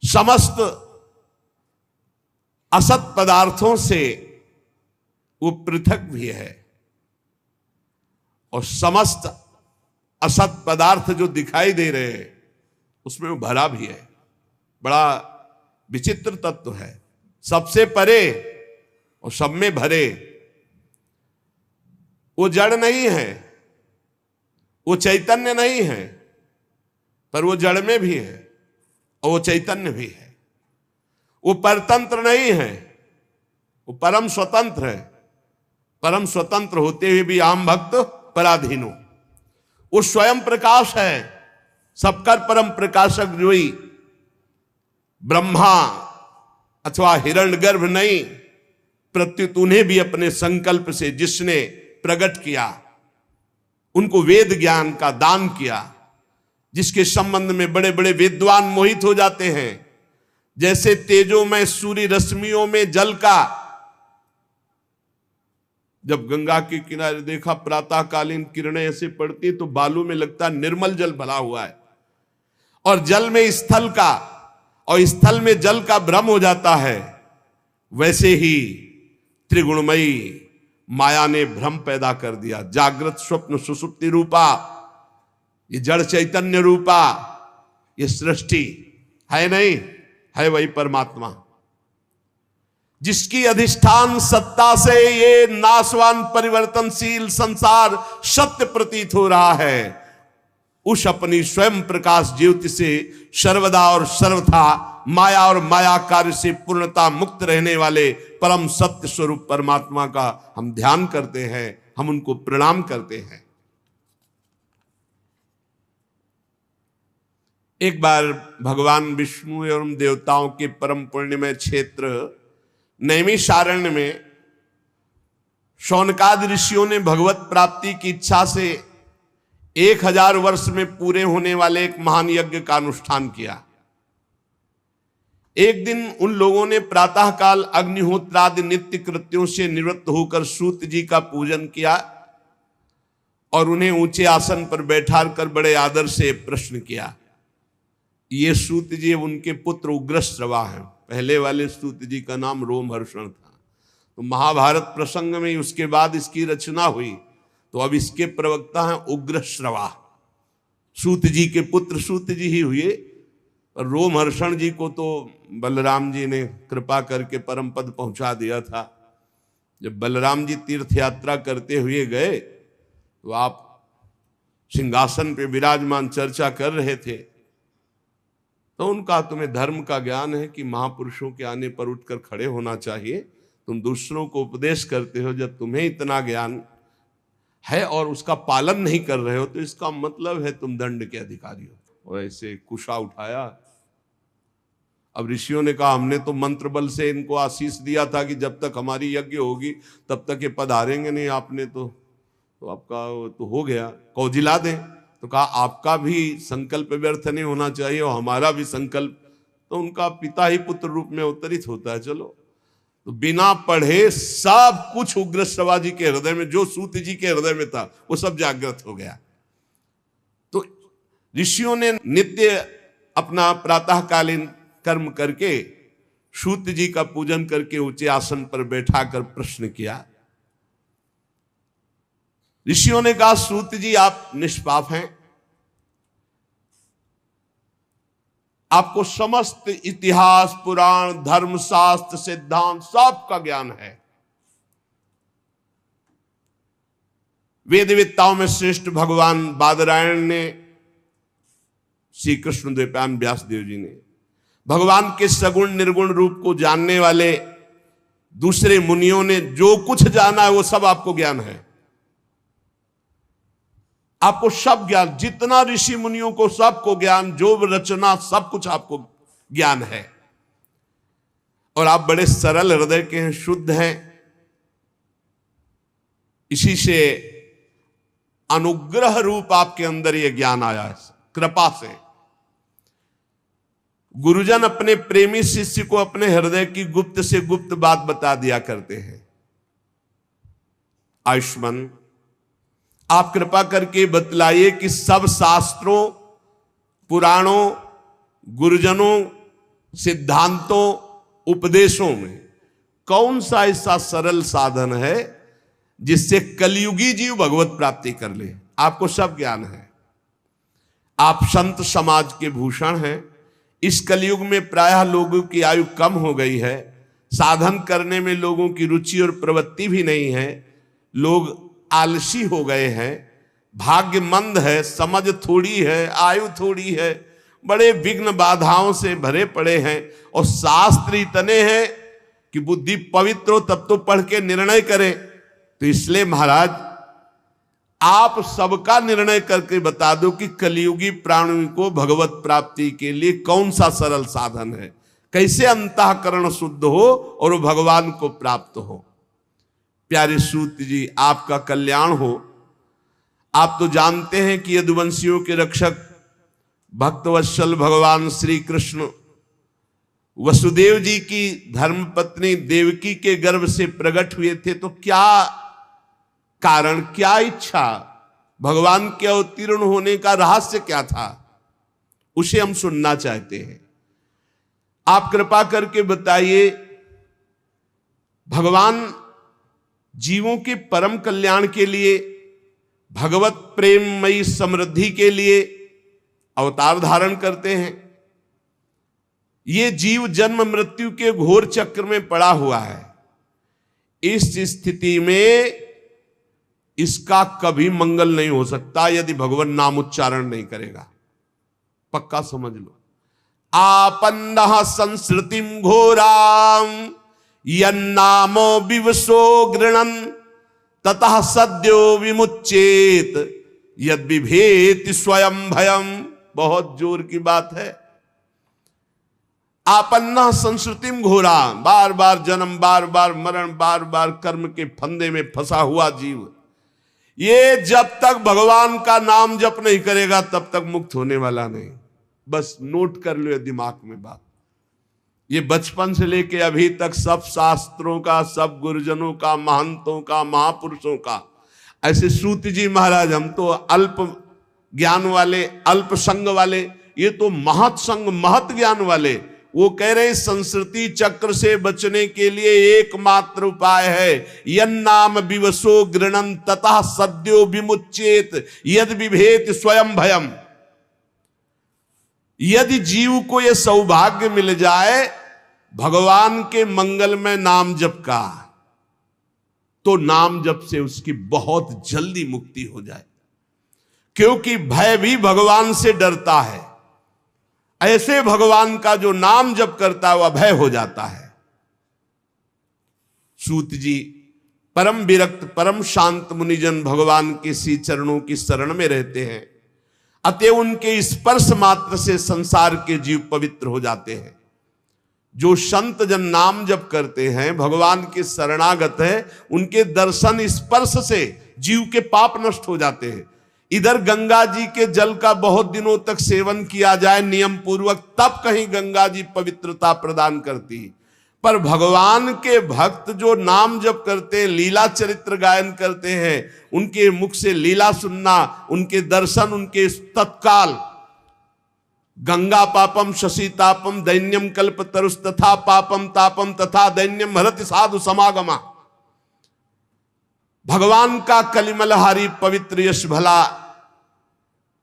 समस्त असत पदार्थों से वो पृथक भी है और समस्त असत पदार्थ जो दिखाई दे रहे हैं उसमें वो भरा भी है। बड़ा विचित्र तत्व है, सबसे परे और सब में भरे। वो जड़ नहीं है, वो चैतन्य नहीं है, पर वो जड़ में भी है और वो चैतन्य भी है। वो परतंत्र नहीं है, वो परम स्वतंत्र है। परम स्वतंत्र होते हुए भी आम भक्त पराधीनो। वो स्वयं प्रकाश है, सबकर परम प्रकाशक जोई। ब्रह्मा अथवा हिरण्यगर्भ नहीं, प्रत्युत उन्हें भी अपने संकल्प से जिसने प्रकट किया, उनको वेद ज्ञान का दान किया, जिसके संबंध में बड़े बड़े विद्वान मोहित हो जाते हैं। जैसे तेजोमय सूर्य रश्मियों में जल का, जब गंगा के किनारे देखा प्रातःकालीन किरणें ऐसे पड़ती तो बालू में लगता निर्मल जल भरा हुआ है, और जल में स्थल का और स्थल में जल का भ्रम हो जाता है। वैसे ही त्रिगुणमयी माया ने भ्रम पैदा कर दिया। जागृत स्वप्न सुषुप्ति रूपा, ये जड़ चैतन्य रूपा ये सृष्टि है नहीं, है वही परमात्मा, जिसकी अधिष्ठान सत्ता से ये नाशवान परिवर्तनशील संसार सत्य प्रतीत हो रहा है। उस अपनी स्वयं प्रकाश ज्योति से सर्वदा और सर्वथा माया और माया कार्य से पूर्णता मुक्त रहने वाले परम सत्य स्वरूप परमात्मा का हम ध्यान करते हैं, हम उनको प्रणाम करते हैं। एक बार भगवान विष्णु एवं देवताओं के परम पुण्यमय क्षेत्र नैमिषारण्य में शौनकादि ऋषियों ने भगवत प्राप्ति की इच्छा से 1000 वर्ष में पूरे होने वाले एक महान यज्ञ का अनुष्ठान किया। एक दिन उन लोगों ने प्रातःकाल अग्निहोत्रादि नित्य कृत्यों से निवृत्त होकर सूत जी का पूजन किया और उन्हें ऊंचे आसन पर बैठा कर बड़े आदर से प्रश्न किया। ये सूत जी उनके पुत्र उग्रश्रवा हैं। पहले वाले सूत जी का नाम रोमहर्षण था। तो महाभारत प्रसंग में उसके बाद इसकी रचना हुई, तो अब इसके प्रवक्ता हैं उग्रश्रवा। सूत जी के पुत्र सूत जी ही हुए। और रोमहर्षण जी को तो बलराम जी ने कृपा करके परम पद पहुंचा दिया था। जब बलराम जी तीर्थ यात्रा करते हुए गए तो आप सिंहासन पे विराजमान चर्चा कर रहे थे, तो उनका तुम्हें धर्म का ज्ञान है कि महापुरुषों के आने पर उठकर खड़े होना चाहिए। तुम दूसरों को उपदेश करते हो, जब तुम्हें इतना ज्ञान है और उसका पालन नहीं कर रहे हो तो इसका मतलब है तुम दंड के अधिकारी हो। और ऐसे कुशा उठाया। अब ऋषियों ने कहा हमने तो मंत्र बल से इनको आशीष दिया था कि जब तक हमारी यज्ञ होगी तब तक ये पधारेंगे नहीं, आपने तो आपका तो हो गया, कौजिला दें। तो कहा आपका भी संकल्प व्यर्थ नहीं होना चाहिए और हमारा भी संकल्प। तो उनका पिता ही पुत्र रूप में अवतरित होता है। चलो, तो बिना पढ़े सब कुछ उग्रश्रवा जी के हृदय में, जो सूत जी के हृदय में था, वो सब जागृत हो गया। तो ऋषियों ने नित्य अपना प्रातःकालीन कर्म करके सूत जी का पूजन करके ऊंचे आसन पर बैठाकर प्रश्न किया। ऋषियों ने कहा सूत जी आप निष्पाप हैं, आपको समस्त इतिहास पुराण धर्म शास्त्र सिद्धांत सब का ज्ञान है। वेदविद्ताओं में श्रेष्ठ भगवान बादरायण ने, श्री कृष्ण द्वैपायन व्यास देव जी ने, भगवान के सगुण निर्गुण रूप को जानने वाले दूसरे मुनियों ने जो कुछ जाना है वो सब आपको ज्ञान है। आपको सब ज्ञान, जितना ऋषि मुनियों को सबको ज्ञान, जो रचना सब कुछ आपको ज्ञान है। और आप बड़े सरल हृदय के हैं, शुद्ध हैं। इसी से अनुग्रह रूप आपके अंदर ये ज्ञान आया है, कृपा से। गुरुजन अपने प्रेमी शिष्य को अपने हृदय की गुप्त से गुप्त बात बता दिया करते हैं। आयुष्मान, आप कृपा करके बतलाइए कि सब शास्त्रों पुराणों गुरुजनों सिद्धांतों उपदेशों में कौन सा ऐसा सरल साधन है जिससे कलयुगी जीव भगवत प्राप्ति कर ले। आपको सब ज्ञान है, आप संत समाज के भूषण हैं। इस कलयुग में प्रायः लोगों की आयु कम हो गई है, साधन करने में लोगों की रुचि और प्रवृत्ति भी नहीं है, लोग आलसी हो गए हैं, भाग्य मंद है, समझ थोड़ी है, आयु थोड़ी है, बड़े विघ्न बाधाओं से भरे पड़े हैं। और शास्त्र इतने हैं कि बुद्धि पवित्र हो तब तो पढ़ के निर्णय करें। तो इसलिए महाराज आप सबका निर्णय करके बता दो कि कलियुगी प्राणी को भगवत प्राप्ति के लिए कौन सा सरल साधन है, कैसे अंतःकरण शुद्ध हो और भगवान को प्राप्त हो। प्यारे सूत जी, आपका कल्याण हो। आप तो जानते हैं कि यदुवंशियों के रक्षक भक्तवत्सल भगवान श्री कृष्ण वसुदेव जी की धर्मपत्नी देवकी के गर्भ से प्रकट हुए थे। तो क्या कारण, क्या इच्छा, भगवान के अवतीर्ण होने का रहस्य क्या था, उसे हम सुनना चाहते हैं। आप कृपा करके बताइए। भगवान जीवों के परम कल्याण के लिए, भगवत प्रेममयी समृद्धि के लिए अवतार धारण करते हैं। ये जीव जन्म मृत्यु के घोर चक्र में पड़ा हुआ है। इस स्थिति में इसका कभी मंगल नहीं हो सकता यदि भगवान नाम उच्चारण नहीं करेगा। पक्का समझ लो। आपन्नः संस्कृतिम घोराम यन्नामो विवशो गृणन् ततः सद्यो विमुच्येत यद बिभेति स्वयं भयम। बहुत जोर की बात है। आपन्ना संस्कृतिम घोरा, बार बार जन्म, बार बार मरण, बार बार कर्म के फंदे में फंसा हुआ जीव, ये जब तक भगवान का नाम जप नहीं करेगा तब तक मुक्त होने वाला नहीं। बस नोट कर लो दिमाग में बात। ये बचपन से लेके अभी तक सब शास्त्रों का, सब गुरुजनों का, महंतों का, महापुरुषों का, ऐसे सूत जी महाराज, हम तो अल्प ज्ञान वाले, अल्प संग वाले, ये तो महत संग, महत ज्ञान वाले, वो कह रहे संस्कृति चक्र से बचने के लिए एकमात्र उपाय है यन्नाम विवशो गृणन् ततः सद्यो विमुच्येत यद बिभेत स्वयं भयम। यदि जीव को यह सौभाग्य मिल जाए भगवान के मंगल में नाम जप का, तो नाम जप से उसकी बहुत जल्दी मुक्ति हो जाए, क्योंकि भय भी भगवान से डरता है। ऐसे भगवान का जो नाम जप करता है वह भय हो जाता है। सूत जी परम विरक्त, परम शांत मुनिजन भगवान के श्री चरणों की शरण में रहते हैं, अतः उनके स्पर्श मात्र से संसार के जीव पवित्र हो जाते हैं। जो संत जन नाम जप करते हैं, भगवान के शरणागत हैं, उनके दर्शन स्पर्श से जीव के पाप नष्ट हो जाते हैं। इधर गंगा जी के जल का बहुत दिनों तक सेवन किया जाए नियम पूर्वक, तब कहीं गंगा जी पवित्रता प्रदान करती। पर भगवान के भक्त जो नाम जप करते हैं, लीला चरित्र गायन करते हैं, उनके मुख से लीला सुनना, उनके दर्शन, उनके तत्काल गंगा पापम शशि तापम दैन्यम कल्प तरुस तथा पापम तापम तथा दैन्यम हरति साधु समागमा। भगवान का कलिमलहारी पवित्र यश भला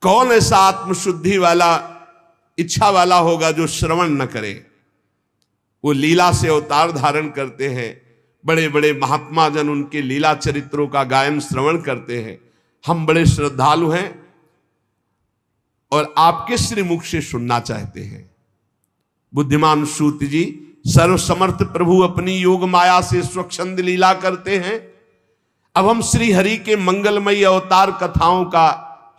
कौन ऐसा आत्मशुद्धि वाला, इच्छा वाला होगा जो श्रवण न करे। वो लीला से अवतार धारण करते हैं, बड़े बड़े महात्मा जन उनके लीला चरित्रों का गायन श्रवण करते हैं। हम बड़े श्रद्धालु हैं और आपके श्रीमुख से सुनना चाहते हैं। बुद्धिमान सूत जी सर्वसमर्थ प्रभु अपनी योग माया से स्वच्छंद लीला करते हैं। अब हम श्री हरि के मंगलमयी अवतार कथाओं का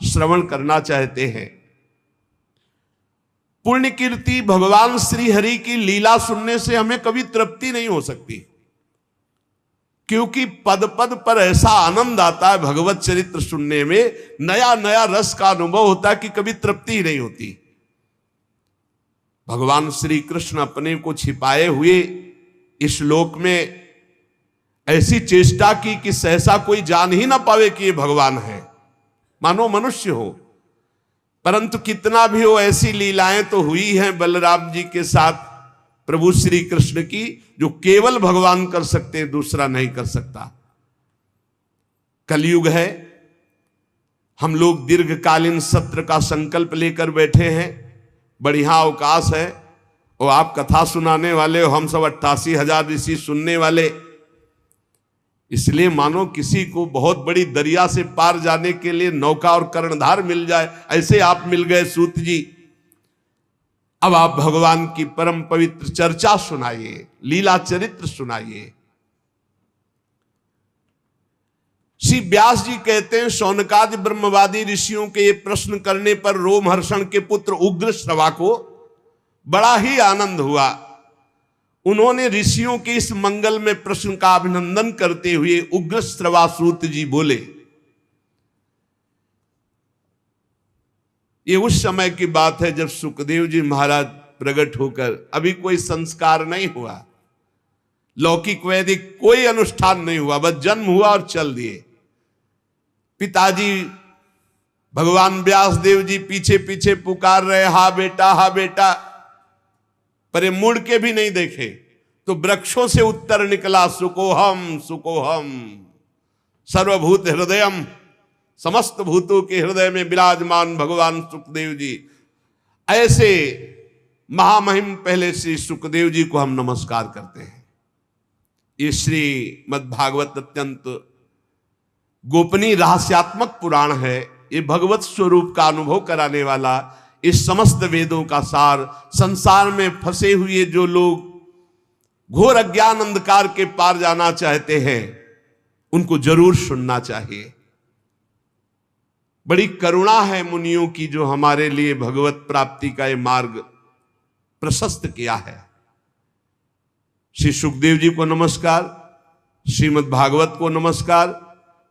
श्रवण करना चाहते हैं। पुण्य कीर्ति भगवान श्री हरि की लीला सुनने से हमें कभी तृप्ति नहीं हो सकती, क्योंकि पद पद पर ऐसा आनंद आता है भगवत चरित्र सुनने में, नया नया रस का अनुभव होता है कि कभी तृप्ति ही नहीं होती। भगवान श्री कृष्ण अपने को छिपाए हुए इस लोक में ऐसी चेष्टा की कि सहसा कोई जान ही ना पावे कि ये भगवान है, मानो मनुष्य हो। परंतु कितना भी हो, ऐसी लीलाएं तो हुई हैं बलराम जी के साथ प्रभु श्री कृष्ण की, जो केवल भगवान कर सकते हैं, दूसरा नहीं कर सकता। कलयुग है, हम लोग दीर्घकालीन सत्र का संकल्प लेकर बैठे हैं, बढ़िया अवकाश है, और आप कथा सुनाने वाले हो, हम सब 88,000 ऋषि सुनने वाले। इसलिए मानो किसी को बहुत बड़ी दरिया से पार जाने के लिए नौका और कर्णधार मिल जाए, ऐसे आप मिल गए सूत जी। अब आप भगवान की परम पवित्र चर्चा सुनाइए, लीला चरित्र सुनाइए। श्री व्यास जी कहते हैं, शौनकादि ब्रह्मवादी ऋषियों के ये प्रश्न करने पर रोमहर्षण के पुत्र उग्र श्रवा को बड़ा ही आनंद हुआ। उन्होंने ऋषियों के इस मंगल में प्रश्न का अभिनंदन करते हुए उग्र श्रवा सूत जी बोले। ये उस समय की बात है जब सुखदेव जी महाराज प्रकट होकर, अभी कोई संस्कार नहीं हुआ, लौकिक वैदिक कोई अनुष्ठान नहीं हुआ, बस जन्म हुआ और चल दिए। पिताजी भगवान व्यास देव जी पीछे पीछे पुकार रहे, हा बेटा, हा बेटा, पर ये मुड़ के भी नहीं देखे। तो वृक्षों से उत्तर निकला, सुकोहम सुकोहम सर्वभूत हृदयम, समस्त भूतों के हृदय में विराजमान भगवान सुखदेव जी। ऐसे महामहिम पहले श्री सुखदेव जी को हम नमस्कार करते हैं। ये श्री मद्भागवत अत्यंत गोपनीय रहस्यात्मक पुराण है। ये भगवत स्वरूप का अनुभव कराने वाला, इस समस्त वेदों का सार। संसार में फंसे हुए जो लोग घोर अज्ञान अंधकार के पार जाना चाहते हैं, उनको जरूर सुनना चाहिए। बड़ी करुणा है मुनियों की, जो हमारे लिए भगवत प्राप्ति का ये मार्ग प्रशस्त किया है। श्री सुखदेव जी को नमस्कार, श्रीमद् भागवत को नमस्कार।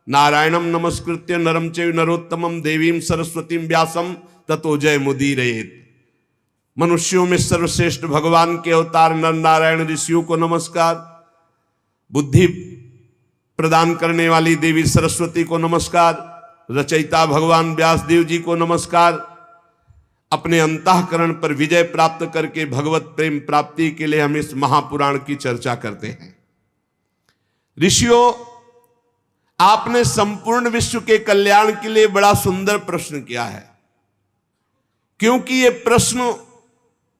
नारायणम नमस्कृत्य नरम चैव नरोत्तमम देवीं सरस्वतीं व्यासम ततो जय मुदीरयेत्। मनुष्यों में सर्वश्रेष्ठ भगवान के अवतार नर नारायण ऋषियों को नमस्कार। बुद्धि प्रदान करने वाली देवी सरस्वती को नमस्कार। रचयिता भगवान व्यास देव जी को नमस्कार। अपने अंतःकरण पर विजय प्राप्त करके भगवत प्रेम प्राप्ति के लिए हम इस महापुराण की चर्चा करते हैं। ऋषियों, आपने संपूर्ण विश्व के कल्याण के लिए बड़ा सुंदर प्रश्न किया है, क्योंकि ये प्रश्न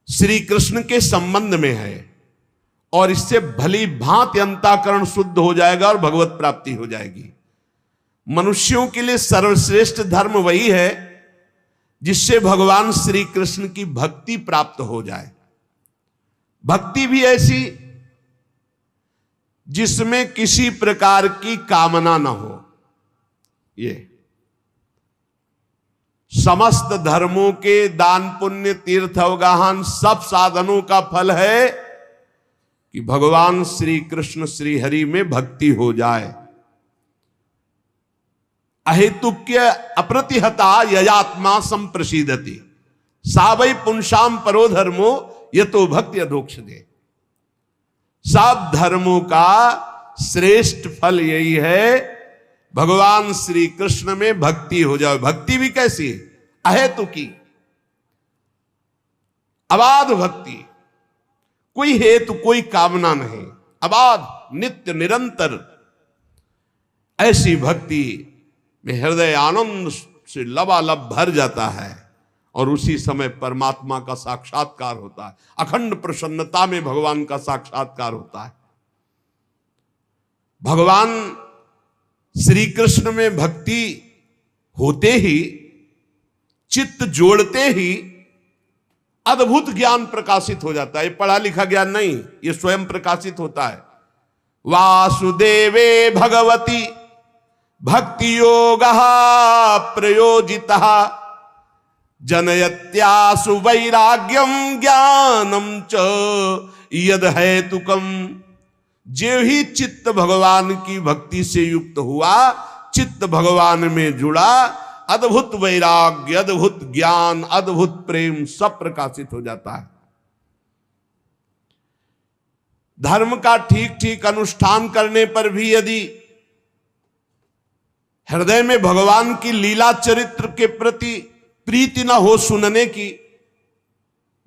श्री कृष्ण के संबंध में है और इससे भली भांति अंतःकरण शुद्ध हो जाएगा और भगवत प्राप्ति हो जाएगी। मनुष्यों के लिए सर्वश्रेष्ठ धर्म वही है जिससे भगवान श्री कृष्ण की भक्ति प्राप्त हो जाए। भक्ति भी ऐसी जिसमें किसी प्रकार की कामना न हो। ये समस्त धर्मों के दान पुण्य तीर्थ अवगाहन सब साधनों का फल है कि भगवान श्री कृष्ण श्री हरि में भक्ति हो जाए। अहेतुक्य अप्रतिहता ययात्मा संप्रसीदति सा वै पुंसाम परो धर्मो यतो भक्ति अधोक्षते। सब धर्मों का श्रेष्ठ फल यही है, भगवान श्री कृष्ण में भक्ति हो जाए। भक्ति भी कैसी? अहेतुकी, अबाध भक्ति, कोई हेतु कोई कामना नहीं, अबाध नित्य निरंतर। ऐसी भक्ति में हृदय आनंद से लबालब भर जाता है और उसी समय परमात्मा का साक्षात्कार होता है। अखंड प्रसन्नता में भगवान का साक्षात्कार होता है। भगवान श्री कृष्ण में भक्ति होते ही, चित्त जोड़ते ही अद्भुत ज्ञान प्रकाशित हो जाता है। ये पढ़ा लिखा ज्ञान नहीं, ये स्वयं प्रकाशित होता है। वासुदेवे भगवती भक्ति योग प्रयोजितः जनयत्यासु वैराग्यम ज्ञानम च यद हेतुकम। जो ही चित्त भगवान की भक्ति से युक्त हुआ, चित्त भगवान में जुड़ा, अद्भुत वैराग्य, अद्भुत ज्ञान, अद्भुत प्रेम सब प्रकाशित हो जाता है। धर्म का ठीक ठीक अनुष्ठान करने पर भी यदि हृदय में भगवान की लीला चरित्र के प्रति प्रीति ना हो सुनने की,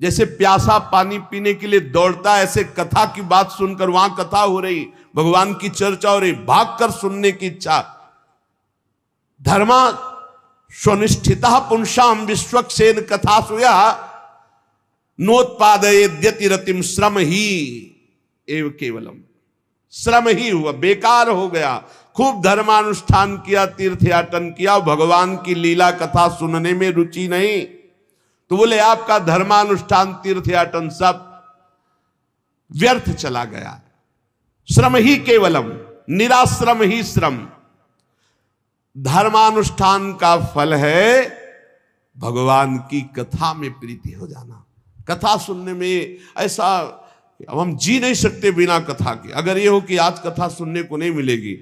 जैसे प्यासा पानी पीने के लिए दौड़ता, ऐसे कथा की बात सुनकर, वहां कथा हो रही, भगवान की चर्चा हो रही, भागकर सुनने की इच्छा। धर्मा स्वनिष्ठिता पुंसाम विश्वक्सेन कथा सुया नोत्पादयेद्यति रतिम। श्रम ही एव केवलम, श्रम ही हुआ, बेकार हो गया। खूब धर्मानुष्ठान किया, तीर्थयाटन किया, भगवान की लीला कथा सुनने में रुचि नहीं, तो बोले आपका धर्मानुष्ठान तीर्थयाटन सब व्यर्थ चला गया। श्रम ही केवलम, निराश्रम ही श्रम। धर्मानुष्ठान का फल है भगवान की कथा में प्रीति हो जाना। कथा सुनने में ऐसा, अब हम जी नहीं सकते बिना कथा के। अगर ये हो कि आज कथा सुनने को नहीं मिलेगी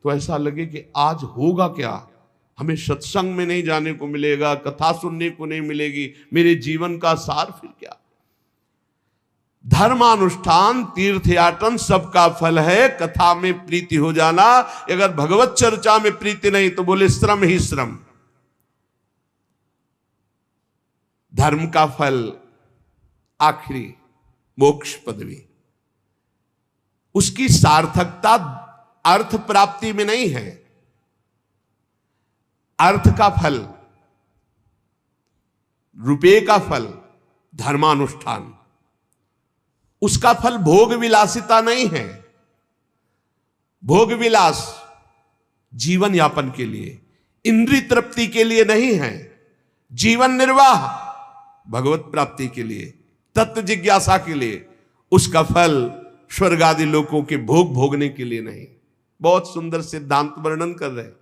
तो ऐसा लगे कि आज होगा क्या, हमें सत्संग में नहीं जाने को मिलेगा, कथा सुनने को नहीं मिलेगी, मेरे जीवन का सार फिर क्या। धर्मानुष्ठान तीर्थयाटन सबका फल है कथा में प्रीति हो जाना। अगर भगवत चर्चा में प्रीति नहीं तो बोले श्रम ही श्रम। धर्म का फल आखिरी मोक्ष पदवी, उसकी सार्थकता अर्थ प्राप्ति में नहीं है। अर्थ का फल, रुपये का फल धर्मानुष्ठान, उसका फल भोग विलासिता नहीं है। भोग विलास, जीवन यापन के लिए, इंद्रिय तृप्ति के लिए नहीं है, जीवन निर्वाह भगवत प्राप्ति के लिए, तत्व जिज्ञासा के लिए, उसका फल स्वर्ग आदि लोकों के भोग भोगने के लिए नहीं। बहुत सुंदर सिद्धांत वर्णन कर रहे हैं।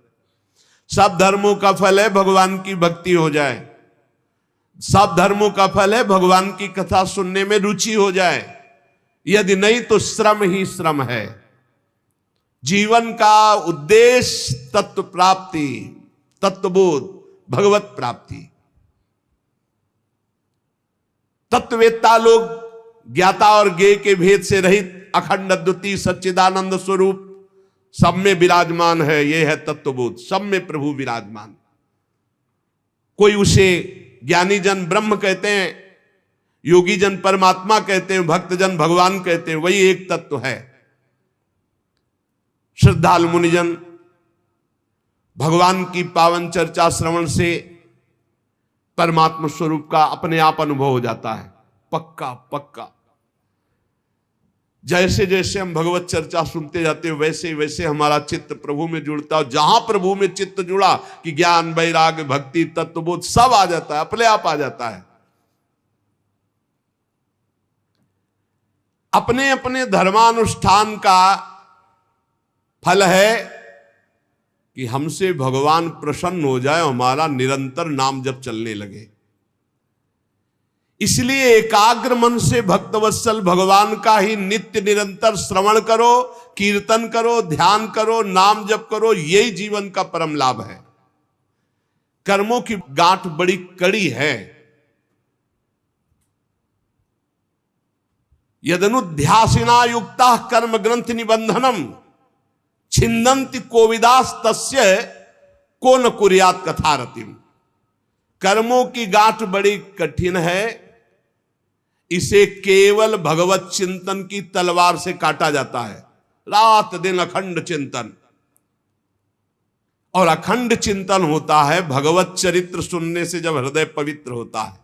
सब धर्मों का फल है भगवान की भक्ति हो जाए, सब धर्मों का फल है भगवान की कथा सुनने में रुचि हो जाए, यदि नहीं तो श्रम ही श्रम है। जीवन का उद्देश्य तत्व प्राप्ति, तत्वबोध, भगवत प्राप्ति। तत्ववेत्ता लोग ज्ञाता और ज्ञेय के भेद से रहित अखंड अद्वितीय सच्चिदानंद स्वरूप सब में विराजमान है, यह है तत्वबोध, सब में प्रभु विराजमान। कोई उसे ज्ञानी जन ब्रह्म कहते हैं, योगी जन परमात्मा कहते हैं, भक्त जन भगवान कहते हैं, वही एक तत्व है। श्रद्धालु मुनिजन भगवान की पावन चर्चा श्रवण से परमात्मा स्वरूप का अपने आप अनुभव हो जाता है, पक्का पक्का। जैसे जैसे हम भगवत चर्चा सुनते जाते हैं वैसे वैसे हमारा चित्त प्रभु में जुड़ता है। जहां प्रभु में चित्त जुड़ा कि ज्ञान, वैराग्य, भक्ति, तत्वबोध सब आ जाता है, अपने आप आ जाता है। अपने अपने धर्मानुष्ठान का फल है कि हमसे भगवान प्रसन्न हो जाए, हमारा निरंतर नाम जप चलने लगे। इसलिए एकाग्र मन से भक्तवत्सल भगवान का ही नित्य निरंतर श्रवण करो, कीर्तन करो, ध्यान करो, नाम जप करो, यही जीवन का परम लाभ है। कर्मों की गांठ बड़ी कड़ी है। यदनुध्यासिना युक्ता कर्म ग्रंथ निबंधनम छिन्दन्ति कोविदास तस्य को न कुर्यात कथारतिम। कर्मों की गांठ बड़ी कठिन है, इसे केवल भगवत चिंतन की तलवार से काटा जाता है। रात दिन अखंड चिंतन, और अखंड चिंतन होता है भगवत चरित्र सुनने से। जब हृदय पवित्र होता है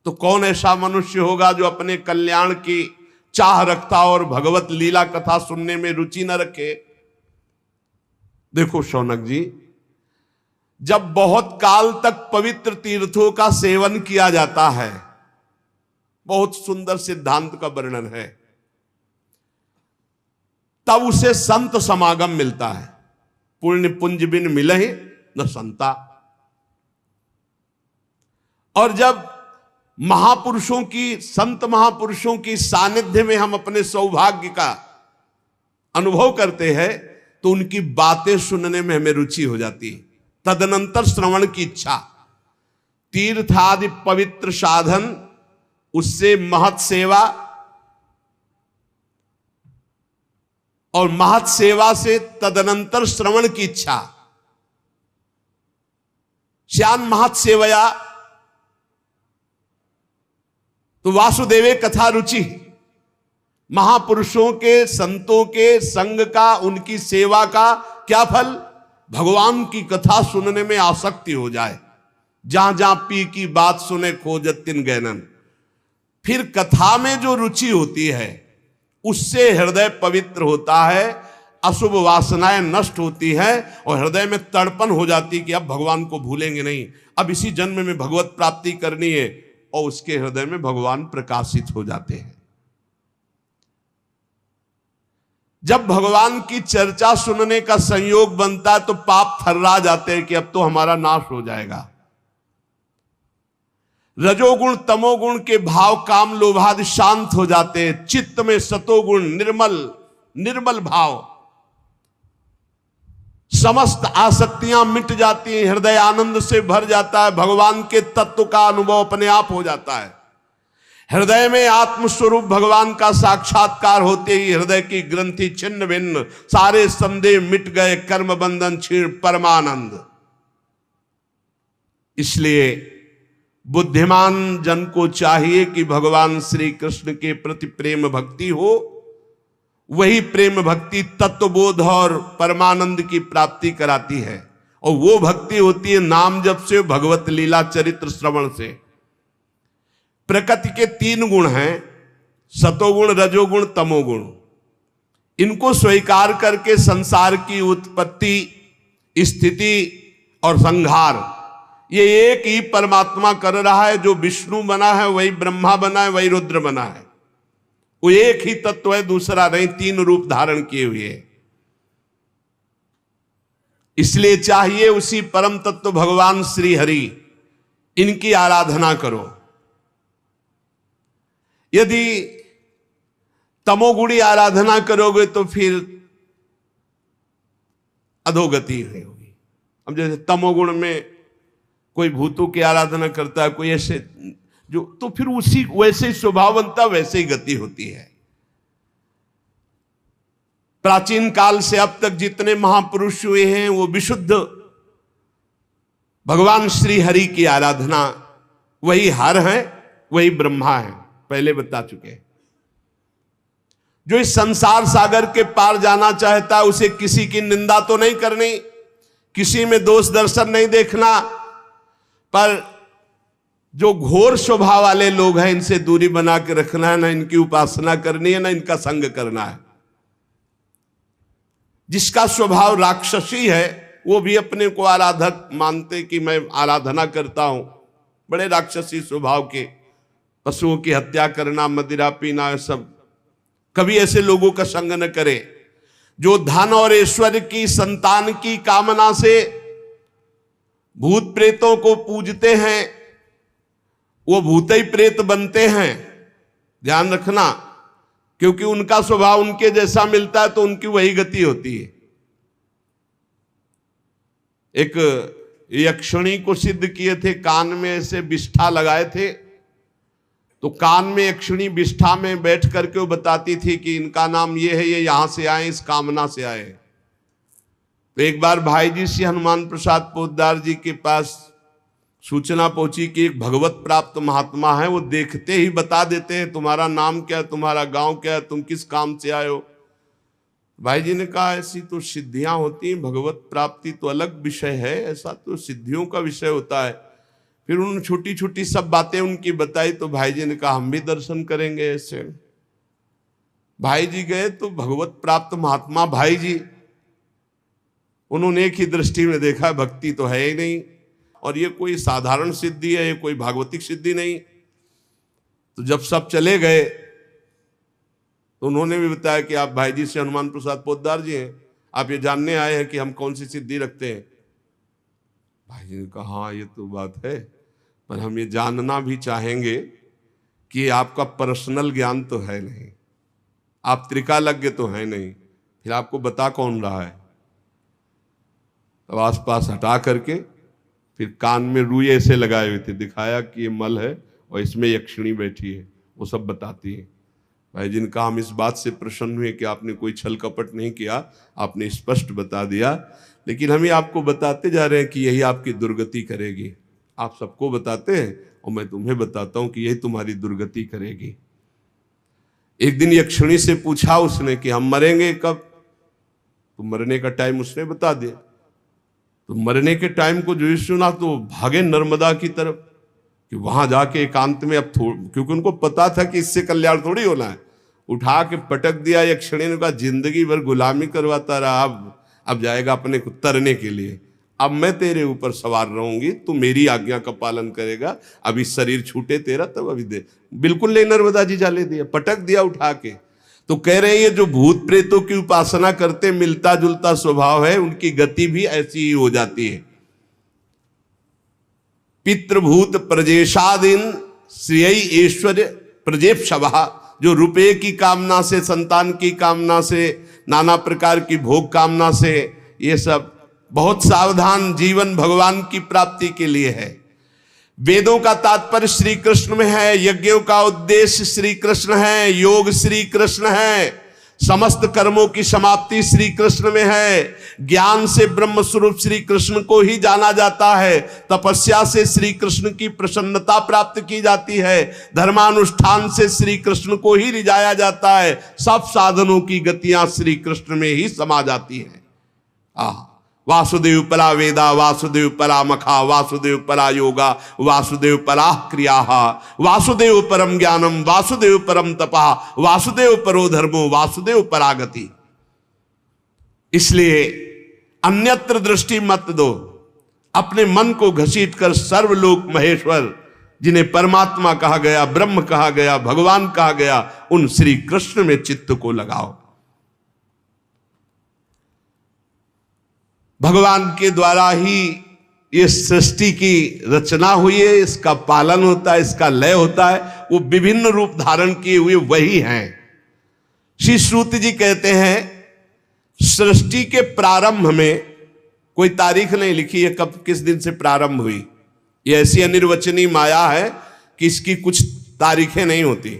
तो कौन ऐसा मनुष्य होगा जो अपने कल्याण की चाह रखता और भगवत लीला कथा सुनने में रुचि न रखे। देखो शौनक जी, जब बहुत काल तक पवित्र तीर्थों का सेवन किया जाता है, बहुत सुंदर सिद्धांत का वर्णन है, तब उसे संत समागम मिलता है। पुण्य पुंज बिन मिलहि न संता। और जब महापुरुषों की, संत महापुरुषों की सानिध्य में हम अपने सौभाग्य का अनुभव करते हैं तो उनकी बातें सुनने में हमें रुचि हो जाती है। तदनंतर श्रवण की इच्छा, तीर्थ आदि पवित्र साधन, उससे महत सेवा, और महत सेवा से तदनंतर श्रवण की इच्छा। श्यान महत सेवया तो वासुदेवे कथा रुचि। महापुरुषों के, संतों के संग का, उनकी सेवा का क्या फल? भगवान की कथा सुनने में आसक्ति हो जाए। जहां जहां पी की बात सुने खोजत तिन गैनन। फिर कथा में जो रुचि होती है उससे हृदय पवित्र होता है, अशुभ वासनाएं नष्ट होती है और हृदय में तड़पन हो जाती कि अब भगवान को भूलेंगे नहीं, अब इसी जन्म में भगवत प्राप्ति करनी है, और उसके हृदय में भगवान प्रकाशित हो जाते हैं। जब भगवान की चर्चा सुनने का संयोग बनता है तो पाप थर्रा जाते हैं कि अब तो हमारा नाश हो जाएगा। रजोगुण तमोगुण के भाव काम लोभादि शांत हो जाते हैं। चित्त में सतोगुण निर्मल भाव, समस्त आसक्तियां मिट जाती हैं, हृदय आनंद से भर जाता है, भगवान के तत्व का अनुभव अपने आप हो जाता है। हृदय में आत्मस्वरूप भगवान का साक्षात्कार होते ही हृदय की ग्रंथि छिन्न भिन्न, सारे संदेह मिट गए, कर्म बंधन क्षीण, परमानंद। इसलिए बुद्धिमान जन को चाहिए कि भगवान श्री कृष्ण के प्रति प्रेम भक्ति हो। वही प्रेम भक्ति तत्वबोध और परमानंद की प्राप्ति कराती है, और वो भक्ति होती है नाम जप से, भगवत लीला चरित्र श्रवण से। प्रकृति के 3 गुण हैं, सतोगुण, रजोगुण, तमोगुण। इनको स्वीकार करके संसार की उत्पत्ति स्थिति और संहार, ये एक ही परमात्मा कर रहा है। जो विष्णु बना है वही ब्रह्मा बना है, वही रुद्र बना है। वो एक ही तत्व है, दूसरा नहीं, तीन रूप धारण किए हुए है। इसलिए चाहिए उसी परम तत्व भगवान श्री हरि, इनकी आराधना करो। यदि तमोगुणी आराधना करोगे तो फिर अधोगति होगी। अब जैसे तमोगुण में कोई भूतों की आराधना करता है, कोई ऐसे जो, तो फिर उसी वैसे ही स्वभाव बनता, वैसे ही गति होती है। प्राचीन काल से अब तक जितने महापुरुष हुए हैं वो विशुद्ध भगवान श्री हरि की आराधना, वही हर है, वही ब्रह्मा है, पहले बता चुके हैं। जो इस संसार सागर के पार जाना चाहता है उसे किसी की निंदा तो नहीं करनी, किसी में दोष दर्शन नहीं देखना, पर जो घोर स्वभाव वाले लोग हैं इनसे दूरी बना के रखना है। ना इनकी उपासना करनी है, ना इनका संग करना है। जिसका स्वभाव राक्षसी है वो भी अपने को आराधक मानते कि मैं आराधना करता हूं, बड़े राक्षसी स्वभाव के, पशुओं की हत्या करना, मदिरा पीना, सब। कभी ऐसे लोगों का संग न करे। जो धन और ऐश्वर्य की, संतान की कामना से भूत प्रेतों को पूजते हैं, वो भूत ही प्रेत बनते हैं। ध्यान रखना, क्योंकि उनका स्वभाव उनके जैसा मिलता है तो उनकी वही गति होती है। एक यक्षिणी को सिद्ध किए थे, कान में ऐसे विष्ठा लगाए थे, तो कान में यक्षिणी विष्ठा में बैठ करके वो बताती थी कि इनका नाम ये है, ये यहां से आए, इस कामना से आए। तो एक बार भाई जी श्री हनुमान प्रसाद पोद्दार जी के पास सूचना पहुंची कि एक भगवत प्राप्त महात्मा है, वो देखते ही बता देते हैं तुम्हारा नाम क्या है, तुम्हारा गांव क्या है, तुम किस काम से आए हो। भाई जी ने कहा ऐसी तो सिद्धियां होती हैं, भगवत प्राप्ति तो अलग विषय है, ऐसा तो सिद्धियों का विषय होता है। फिर उन्होंने छोटी छोटी सब बातें उनकी बताई, तो भाई जी ने कहा हम भी दर्शन करेंगे ऐसे। भाई जी गए तो भगवत प्राप्त महात्मा भाई जी, उन्होंने एक ही दृष्टि में देखा भक्ति तो है ही नहीं, और ये कोई साधारण सिद्धि है, ये कोई भागवतिक सिद्धि नहीं। तो जब सब चले गए तो उन्होंने भी बताया कि आप भाई जी से हनुमान प्रसाद पोद्दार जी हैं, आप ये जानने आए हैं कि हम कौन सी सिद्धि रखते हैं। भाई जी ने कहा हाँ ये तो बात है, पर हम ये जानना भी चाहेंगे कि आपका पर्सनल ज्ञान तो है नहीं, आप त्रिकालज्ञ तो है नहीं, फिर आपको बता कौन रहा है। अब आसपास हटा करके फिर कान में रुई ऐसे लगाए हुए थे, दिखाया कि ये मल है और इसमें यक्षिणी बैठी है, वो सब बताती है। भाई जी ने कहा हम इस बात से प्रसन्न हुए कि आपने कोई छल कपट नहीं किया, आपने स्पष्ट बता दिया, लेकिन हम ही आपको बताते जा रहे हैं कि यही आपकी दुर्गति करेगी। आप सबको बताते हैं और मैं तुम्हें बताता हूं कि यही तुम्हारी दुर्गति करेगी। एक दिन यक्षिणी से पूछा उसने कि हम मरेंगे कब, तो मरने का टाइम उसने बता दिया। तो मरने के टाइम को जो सुना तो भागे नर्मदा की तरफ कि वहां जाके एकांत में अब क्योंकि उनको पता था कि इससे कल्याण थोड़ी होना है। उठा के पटक दिया यक्षिणी ने, कहा जिंदगी भर गुलामी करवाता रहा, अब जाएगा अपने को तरने के लिए, अब मैं तेरे ऊपर सवार रहूंगी, तू मेरी आज्ञा का पालन करेगा, अभी शरीर छूटे तेरा तब अभी दे। बिल्कुल ले नर्मदा जी जा ले दिया, पटक दिया उठा के। तो कह रहे हैं ये जो भूत प्रेतों की उपासना करते मिलता जुलता स्वभाव है, उनकी गति भी ऐसी ही हो जाती है। पितृभूत प्रजेशादीन श्रेय ऐश्वर्य प्रजेप शवा, जो रुपये की कामना से, संतान की कामना से, नाना प्रकार की भोग कामना से, ये सब बहुत सावधान जीवन भगवान की प्राप्ति के लिए है। वेदों का तात्पर्य श्री कृष्ण में है, यज्ञों का उद्देश्य श्री कृष्ण है, योग श्री कृष्ण है, समस्त कर्मों की समाप्ति श्री कृष्ण में है। ज्ञान से ब्रह्म स्वरूप श्री कृष्ण को ही जाना जाता है, तपस्या से श्री कृष्ण की प्रसन्नता प्राप्त की जाती है, धर्मानुष्ठान से श्री कृष्ण को ही रिझाया जाता है, सब साधनों की गतियां श्री कृष्ण में ही समा जाती है। वासुदेव परा वेदा, वासुदेव परा मखा, वासुदेव परा योगा, वासुदेव परा क्रिया, वासुदेव परम ज्ञानम, वासुदेव परम तपा, वासुदेव परो धर्मो, वासुदेव परागति। इसलिए अन्यत्र दृष्टि मत दो, अपने मन को घसीट कर सर्वलोक महेश्वर, जिन्हें परमात्मा कहा गया, ब्रह्म कहा गया, भगवान कहा गया, उन श्री कृष्ण में चित्त को लगाओ। भगवान के द्वारा ही ये सृष्टि की रचना हुई है, इसका पालन होता है, इसका लय होता है, वो विभिन्न रूप धारण किए हुए वही हैं। श्री श्रुति जी कहते हैं सृष्टि के प्रारंभ में कोई तारीख नहीं लिखी है कब किस दिन से प्रारंभ हुई। ये ऐसी अनिर्वचनीय माया है कि इसकी कुछ तारीखें नहीं होती।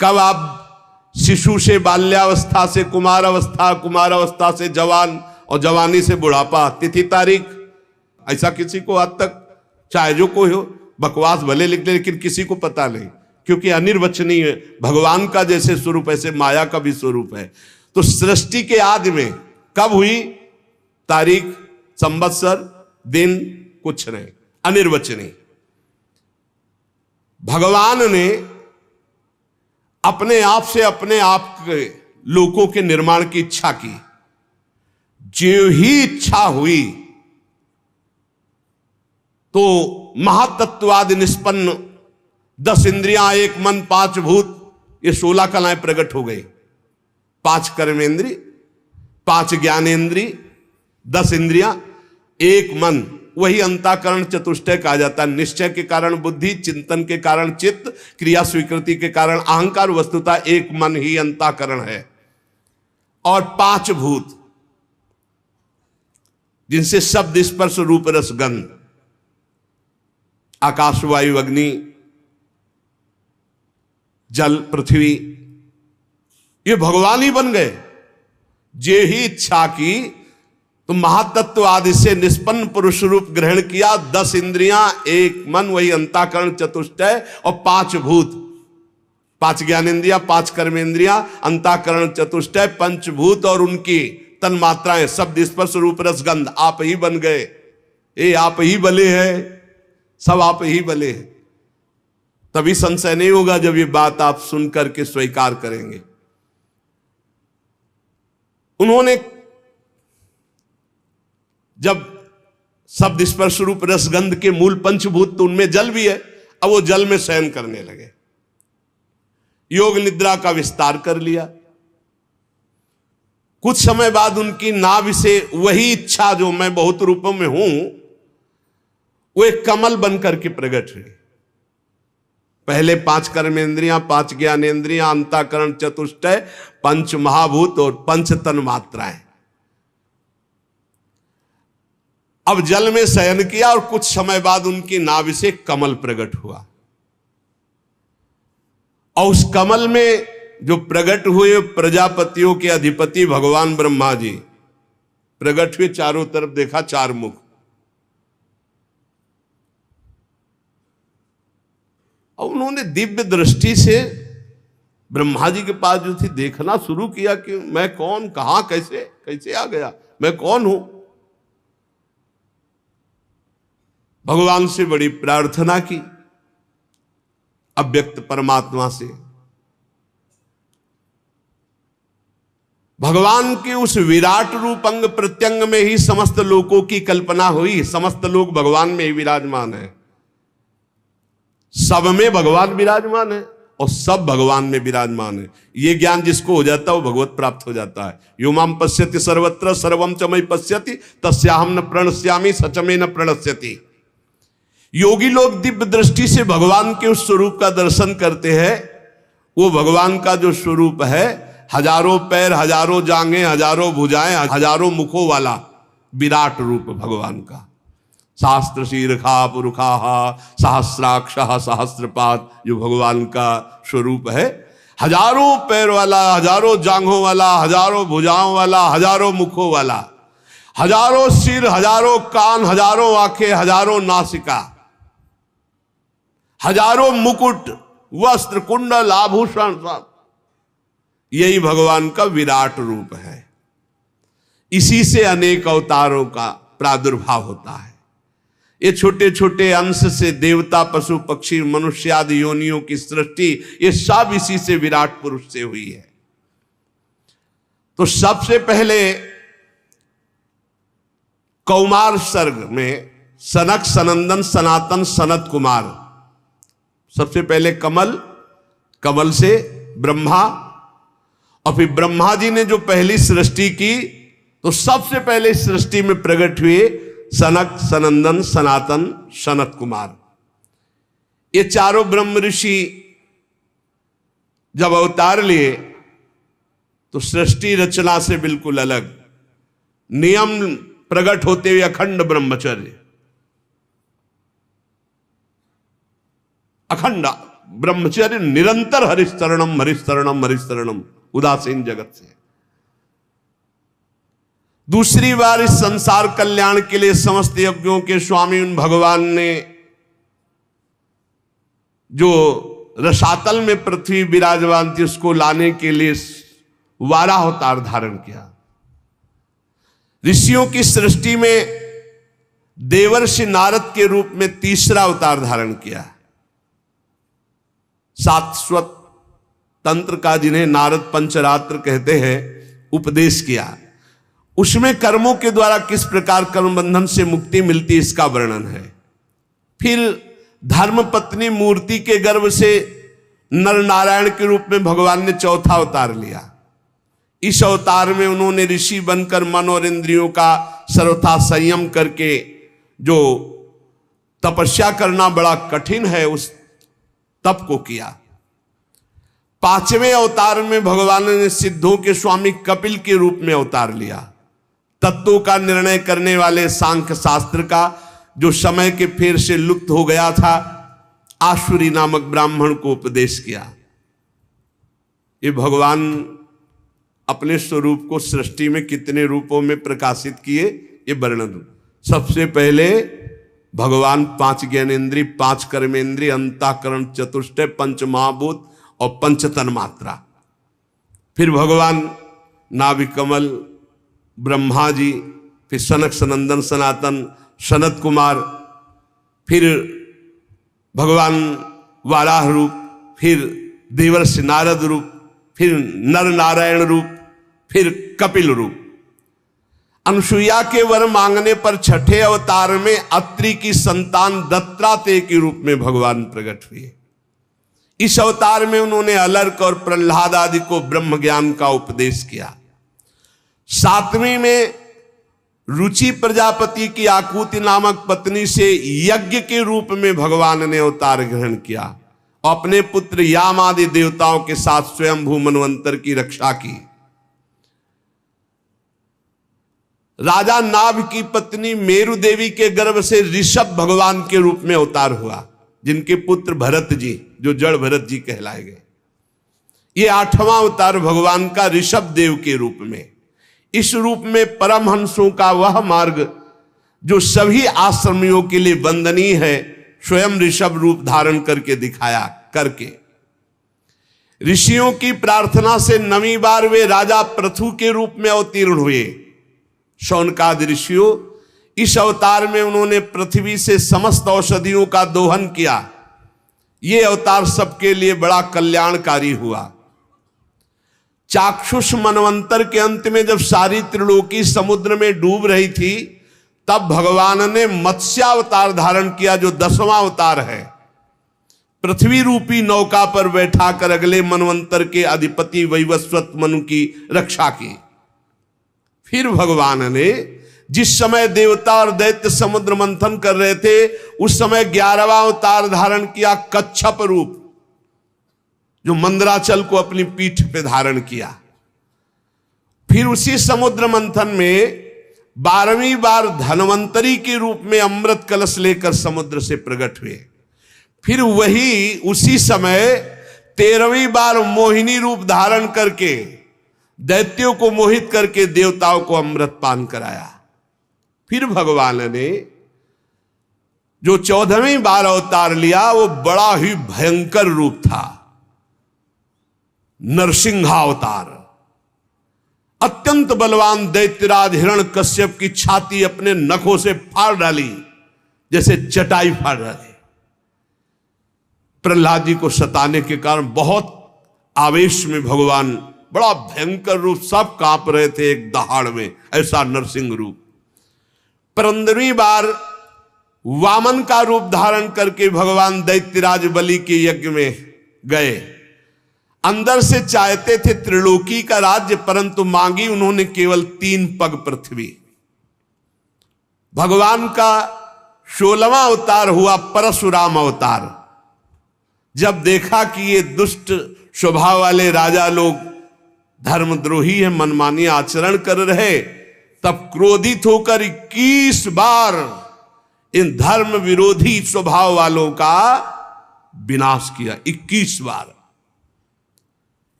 कब आप शिशु से बाल्यावस्था से कुमारावस्था, कुमारावस्था से जवान और जवानी से बुढ़ापा, तिथि तारीख ऐसा किसी को आज तक, चाहे जो कोई हो, बकवास भले लिख ले लेकिन किसी को पता नहीं, क्योंकि अनिर्वचनीय है। भगवान का जैसे स्वरूप ऐसे माया का भी स्वरूप है। तो सृष्टि के आदि में कब हुई, तारीख, संवत्सर, दिन कुछ नहीं, अनिर्वचनीय। भगवान ने अपने आप से अपने आप के लोकों के निर्माण की इच्छा की। जो ही इच्छा हुई तो महातत्वादि निष्पन्न 10 इंद्रियां, 1 मन, 5 भूत, ये 16 कलाएं प्रकट हो गई। 5 कर्मेंद्री, 5 ज्ञानेंद्री, 10 इंद्रियां, 1 मन, वही अंतःकरण चतुष्टय कहा जाता है। निश्चय के कारण बुद्धि, चिंतन के कारण चित्त, क्रिया स्वीकृति के कारण अहंकार, वस्तुतः 1 मन ही अंतःकरण है। और 5 भूत जिनसे शब्द, स्पर्श, रूप, रस, गंध, आकाश, वायु, अग्नि, जल, पृथ्वी, ये भगवान ही बन गए। जे ही इच्छा की तो महातत्व आदि से निष्पन्न पुरुष रूप ग्रहण किया। 10 इंद्रियां, 1 मन, वही अंतःकरण चतुष्टय, और 5 भूत, 5 ज्ञानेंद्रियां, 5 कर्मेंद्रियां, अंतःकरण चतुष्टय, पंचभूत और उनकी तन मात्राएं, शब्द, स्पर्श, रूप, रस, गंध, आप ही बन गए। ये आप ही बले हैं, सब आप ही बले हैं। तभी संशय नहीं होगा जब ये बात आप सुन करके स्वीकार करेंगे। उन्होंने जब शब्द, स्पर्श, रूप, रस, गंध के मूल पंचभूत, तो उनमें जल भी है, अब वो जल में शयन करने लगे। योग निद्रा का विस्तार कर लिया। कुछ समय बाद उनकी नाभि से वही इच्छा जो मैं बहुत रूपों में हूं, वो एक कमल बनकर के प्रकट हुई। पहले 5 कर्मेंद्रियां, 5 ज्ञानेंद्रियां, अंतःकरण चतुष्टय, 5 महाभूत और 5 तन मात्राएं। अब जल में शयन किया और कुछ समय बाद उनकी नाभि से कमल प्रकट हुआ। और उस कमल में जो प्रकट हुए प्रजापतियों के अधिपति भगवान ब्रह्मा जी प्रकट हुए। चारों तरफ देखा, 4 मुख। और उन्होंने दिव्य दृष्टि से ब्रह्मा जी के पास जो थी देखना शुरू किया कि मैं कौन, कहां, कैसे कैसे आ गया, मैं कौन हूं। भगवान से बड़ी प्रार्थना की, अव्यक्त परमात्मा से। भगवान के उस विराट रूप अंग प्रत्यंग में ही समस्त लोकों की कल्पना हुई। समस्त लोग भगवान में ही विराजमान है, सब में भगवान विराजमान है और सब भगवान में विराजमान है। ये ज्ञान जिसको हो जाता है वो भगवत प्राप्त हो जाता है। यो माम पश्यति सर्वत्र सर्वम च मयि पश्यति तस्याहम न प्रणश्यामि सच में न प्रणश्यति। योगी लोग दिव्य दृष्टि से भगवान के उस स्वरूप का दर्शन करते हैं। वो भगवान का जो स्वरूप है, हजारों पैर, हजारों जांघें, हजारों भुजाएं, हजारों मुखों वाला विराट रूप भगवान का। सहस्त्र शीर्षा पुरुषाहा सहस्राक्षः सहस्त्रपाद, जो भगवान का स्वरूप है। हजारों पैर वाला, हजारों जांघों वाला, हजारों भुजाओं वाला, हजारों मुखों वाला, हजारों सिर, हजारों कान, हजारों आंखें, हजारों नासिका, हजारों मुकुट, वस्त्र, कुंडल, आभूषण, सब यही भगवान का विराट रूप है। इसी से अनेक अवतारों का प्रादुर्भाव होता है। ये छोटे छोटे अंश से देवता, पशु, पक्षी, मनुष्य आदि योनियों की सृष्टि, ये सब इसी से विराट पुरुष से हुई है। तो सबसे पहले कौमार सर्ग में सनक सनंदन सनातन सनत कुमार, सबसे पहले कमल, कमल से ब्रह्मा, और फिर ब्रह्मा जी ने जो पहली सृष्टि की तो सबसे पहले इस सृष्टि में प्रकट हुए सनक सनंदन सनातन सनत कुमार। ये चारों ब्रह्म ऋषि जब अवतार लिए तो सृष्टि रचना से बिल्कुल अलग, नियम प्रकट होते हुए अखंड ब्रह्मचर्य, अखंड ब्रह्मचर्य निरंतर, हरिस्तरणम हरिस्तरणम हरिस्तरणम, उदासीन जगत से। दूसरी बार इस संसार कल्याण के लिए समस्त यज्ञों के स्वामी उन भगवान ने जो रसातल में पृथ्वी विराजमान थी उसको लाने के लिए वाराह अवतार धारण किया। ऋषियों की सृष्टि में देवर्षि नारद के रूप में तीसरा अवतार धारण किया। शाश्वत तंत्र का, जिन्हें नारद पंचरात्र कहते हैं, उपदेश किया। उसमें कर्मों के द्वारा किस प्रकार कर्म बंधन से मुक्ति मिलती इसका वर्णन है। फिर धर्मपत्नी मूर्ति के गर्भ से नर नारायण के रूप में भगवान ने चौथा अवतार लिया। इस अवतार में उन्होंने ऋषि बनकर मन और इंद्रियों का सर्वथा संयम करके, जो तपस्या करना बड़ा कठिन है, उस तप को किया। पांचवें अवतार में भगवान ने सिद्धों के स्वामी कपिल के रूप में अवतार लिया। तत्वों का निर्णय करने वाले सांख्य शास्त्र का, जो समय के फेर से लुप्त हो गया था, आसुरी नामक ब्राह्मण को उपदेश किया। ये भगवान अपने स्वरूप को सृष्टि में कितने रूपों में प्रकाशित किए, ये वर्णन। सबसे पहले भगवान 5 ज्ञानेन्द्रिय, 5 कर्मेंद्रिय, अंतःकरण चतुष्टय, 5 महाभूत और 5 तन्मात्रा। फिर भगवान नाभि कमल, ब्रह्मा जी, फिर सनक सनंदन सनातन सनत कुमार, फिर भगवान वाराह रूप, फिर देवर्षि नारद रूप, फिर नर नारायण रूप, फिर कपिल रूप। अनुसुईया के वर मांगने पर छठे अवतार में अत्रि की संतान दत्तात्रेय के रूप में भगवान प्रकट हुए। इस अवतार में उन्होंने अलर्क और प्रहलाद आदि को ब्रह्म ज्ञान का उपदेश किया। 7वीं में रुचि प्रजापति की आकुति नामक पत्नी से यज्ञ के रूप में भगवान ने अवतार ग्रहण किया और अपने पुत्र याम आदि देवताओं के साथ स्वयंभू मनवंतर की रक्षा की। राजा नाभ की पत्नी मेरु देवी के गर्भ से ऋषभ भगवान के रूप में अवतार हुआ, जिनके पुत्र भरत जी, जो जड़ भरत जी कहलाए गए। ये 8वां अवतार भगवान का ऋषभ देव के रूप में। इस रूप में परमहंसों का वह मार्ग जो सभी आश्रमियों के लिए वंदनीय है, स्वयं ऋषभ रूप धारण करके दिखाया। करके ऋषियों की प्रार्थना से 9वीं बार वे राजा पृथु के रूप में अवतीर्ण हुए। शौनकादि ऋषियों, इस अवतार में उन्होंने पृथ्वी से समस्त औषधियों का दोहन किया। ये अवतार सबके लिए बड़ा कल्याणकारी हुआ। चाक्षुष मनवंतर के अंत में जब सारी त्रिलोकी समुद्र में डूब रही थी, तब भगवान ने मत्स्यावतार धारण किया, जो 10वां अवतार है। पृथ्वी रूपी नौका पर बैठाकर अगले मनवंतर के अधिपति वैवस्वत मनु की रक्षा की। फिर भगवान ने जिस समय देवता और दैत्य समुद्र मंथन कर रहे थे, उस समय 11वां अवतार धारण किया, कच्छप रूप, जो मंदराचल को अपनी पीठ पे धारण किया। फिर उसी समुद्र मंथन में 12वीं बार धनवंतरी के रूप में अमृत कलश लेकर समुद्र से प्रकट हुए। फिर वही उसी समय 13वीं बार मोहिनी रूप धारण करके दैत्यों को मोहित करके देवताओं को अमृत पान कराया। फिर भगवान ने जो 14वीं बार अवतार लिया, वो बड़ा ही भयंकर रूप था, नरसिंहावतार। अत्यंत बलवान दैत्यराज हिरण्यकश्यप की छाती अपने नखों से फाड़ डाली, जैसे चटाई फाड़ डाली। प्रहलाद जी को सताने के कारण बहुत आवेश में भगवान बड़ा भयंकर रूप, सब कांप रहे थे एक दहाड़ में, ऐसा नरसिंह रूप। 15वीं बार वामन का रूप धारण करके भगवान दैत्यराज बलि के यज्ञ में गए। अंदर से चाहते थे त्रिलोकी का राज्य, परंतु मांगी उन्होंने केवल 3 पग पृथ्वी। भगवान का 16वां अवतार हुआ परशुराम अवतार। जब देखा कि ये दुष्ट स्वभाव वाले राजा लोग धर्मद्रोही है, मनमानी आचरण कर रहे, तब क्रोधित होकर 21 बार इन धर्म विरोधी स्वभाव वालों का विनाश किया। 21 बार।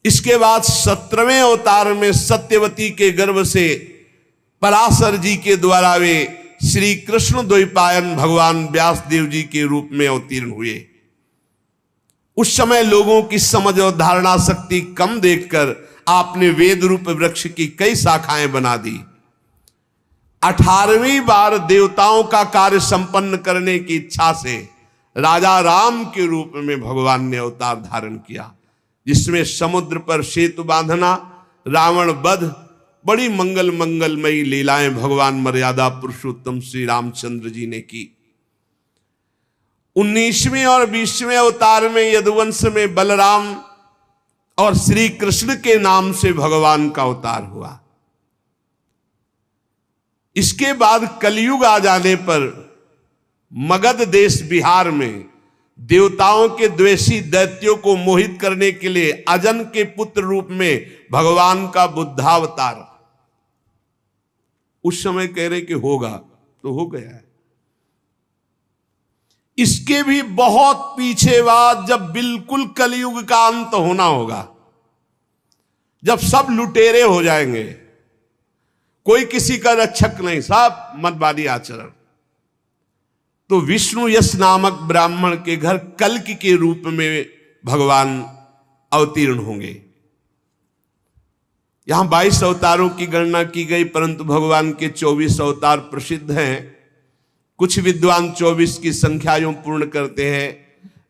इसके बाद 17वें अवतार में सत्यवती के गर्भ से पराशर जी के द्वारा वे श्री कृष्ण द्वैपायन भगवान व्यासदेव जी के रूप में अवतीर्ण हुए। उस समय लोगों की समझ और धारणा शक्ति कम देखकर आपने वेद रूप वृक्ष की कई शाखाएं बना दी। 18वीं बार देवताओं का कार्य संपन्न करने की इच्छा से राजा राम के रूप में भगवान ने अवतार धारण किया, जिसमें समुद्र पर सेतु बांधना, रावण वध, बड़ी मंगलमयी लीलाएं भगवान मर्यादा पुरुषोत्तम श्री रामचंद्र जी ने की। 19वें और 20वें अवतार में यदुवंश में बलराम और श्री कृष्ण के नाम से भगवान का अवतार हुआ। इसके बाद कलयुग आ जाने पर मगध देश बिहार में देवताओं के द्वेषी दैत्यों को मोहित करने के लिए अजन के पुत्र रूप में भगवान का बुद्धावतार। उस समय कह रहे कि होगा तो हो गया है। इसके भी बहुत पीछे बाद, जब बिल्कुल कलयुग का अंत होना होगा, जब सब लुटेरे हो जाएंगे, कोई किसी का रक्षक नहीं, सब मतवादी आचरण, तो विष्णु यश नामक ब्राह्मण के घर कल्कि के रूप में भगवान अवतीर्ण होंगे। यहां 22 अवतारों की गणना की गई, परंतु भगवान के 24 अवतार प्रसिद्ध हैं। कुछ विद्वान 24 की संख्या यूं पूर्ण करते हैं।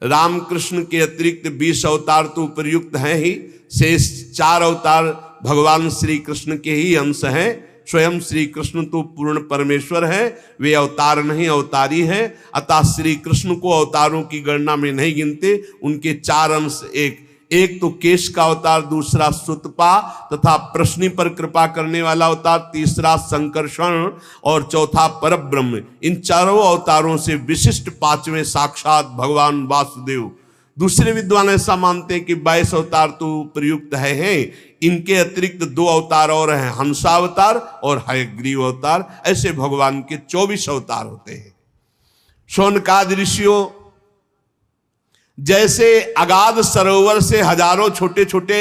रामकृष्ण के अतिरिक्त 20 अवतार तो उपयुक्त हैं ही, शेष 4 अवतार भगवान श्री कृष्ण के ही अंश हैं। स्वयं श्री कृष्ण तो पूर्ण परमेश्वर हैं, वे अवतार नहीं अवतारी हैं, अतः श्री कृष्ण को अवतारों की गणना में नहीं गिनते। उनके 4 अंश, एक तो केश का अवतार, दूसरा सुतपा तथा प्रश्नि पर कृपा करने वाला अवतार, तीसरा संकर्षण और चौथा परब्रह्म। इन चारों अवतारों से विशिष्ट 5वें साक्षात भगवान वासुदेव। दूसरे विद्वान ऐसा मानते हैं कि 22 अवतार तो प्रयुक्त हैं। इनके अतिरिक्त 2 अवतार और हैं, हंसावतार और हयग्रीव अवतार। ऐसे भगवान के 24 अवतार होते हैं। शौनकादि ऋषियों, जैसे अगाध सरोवर से हजारों छोटे छोटे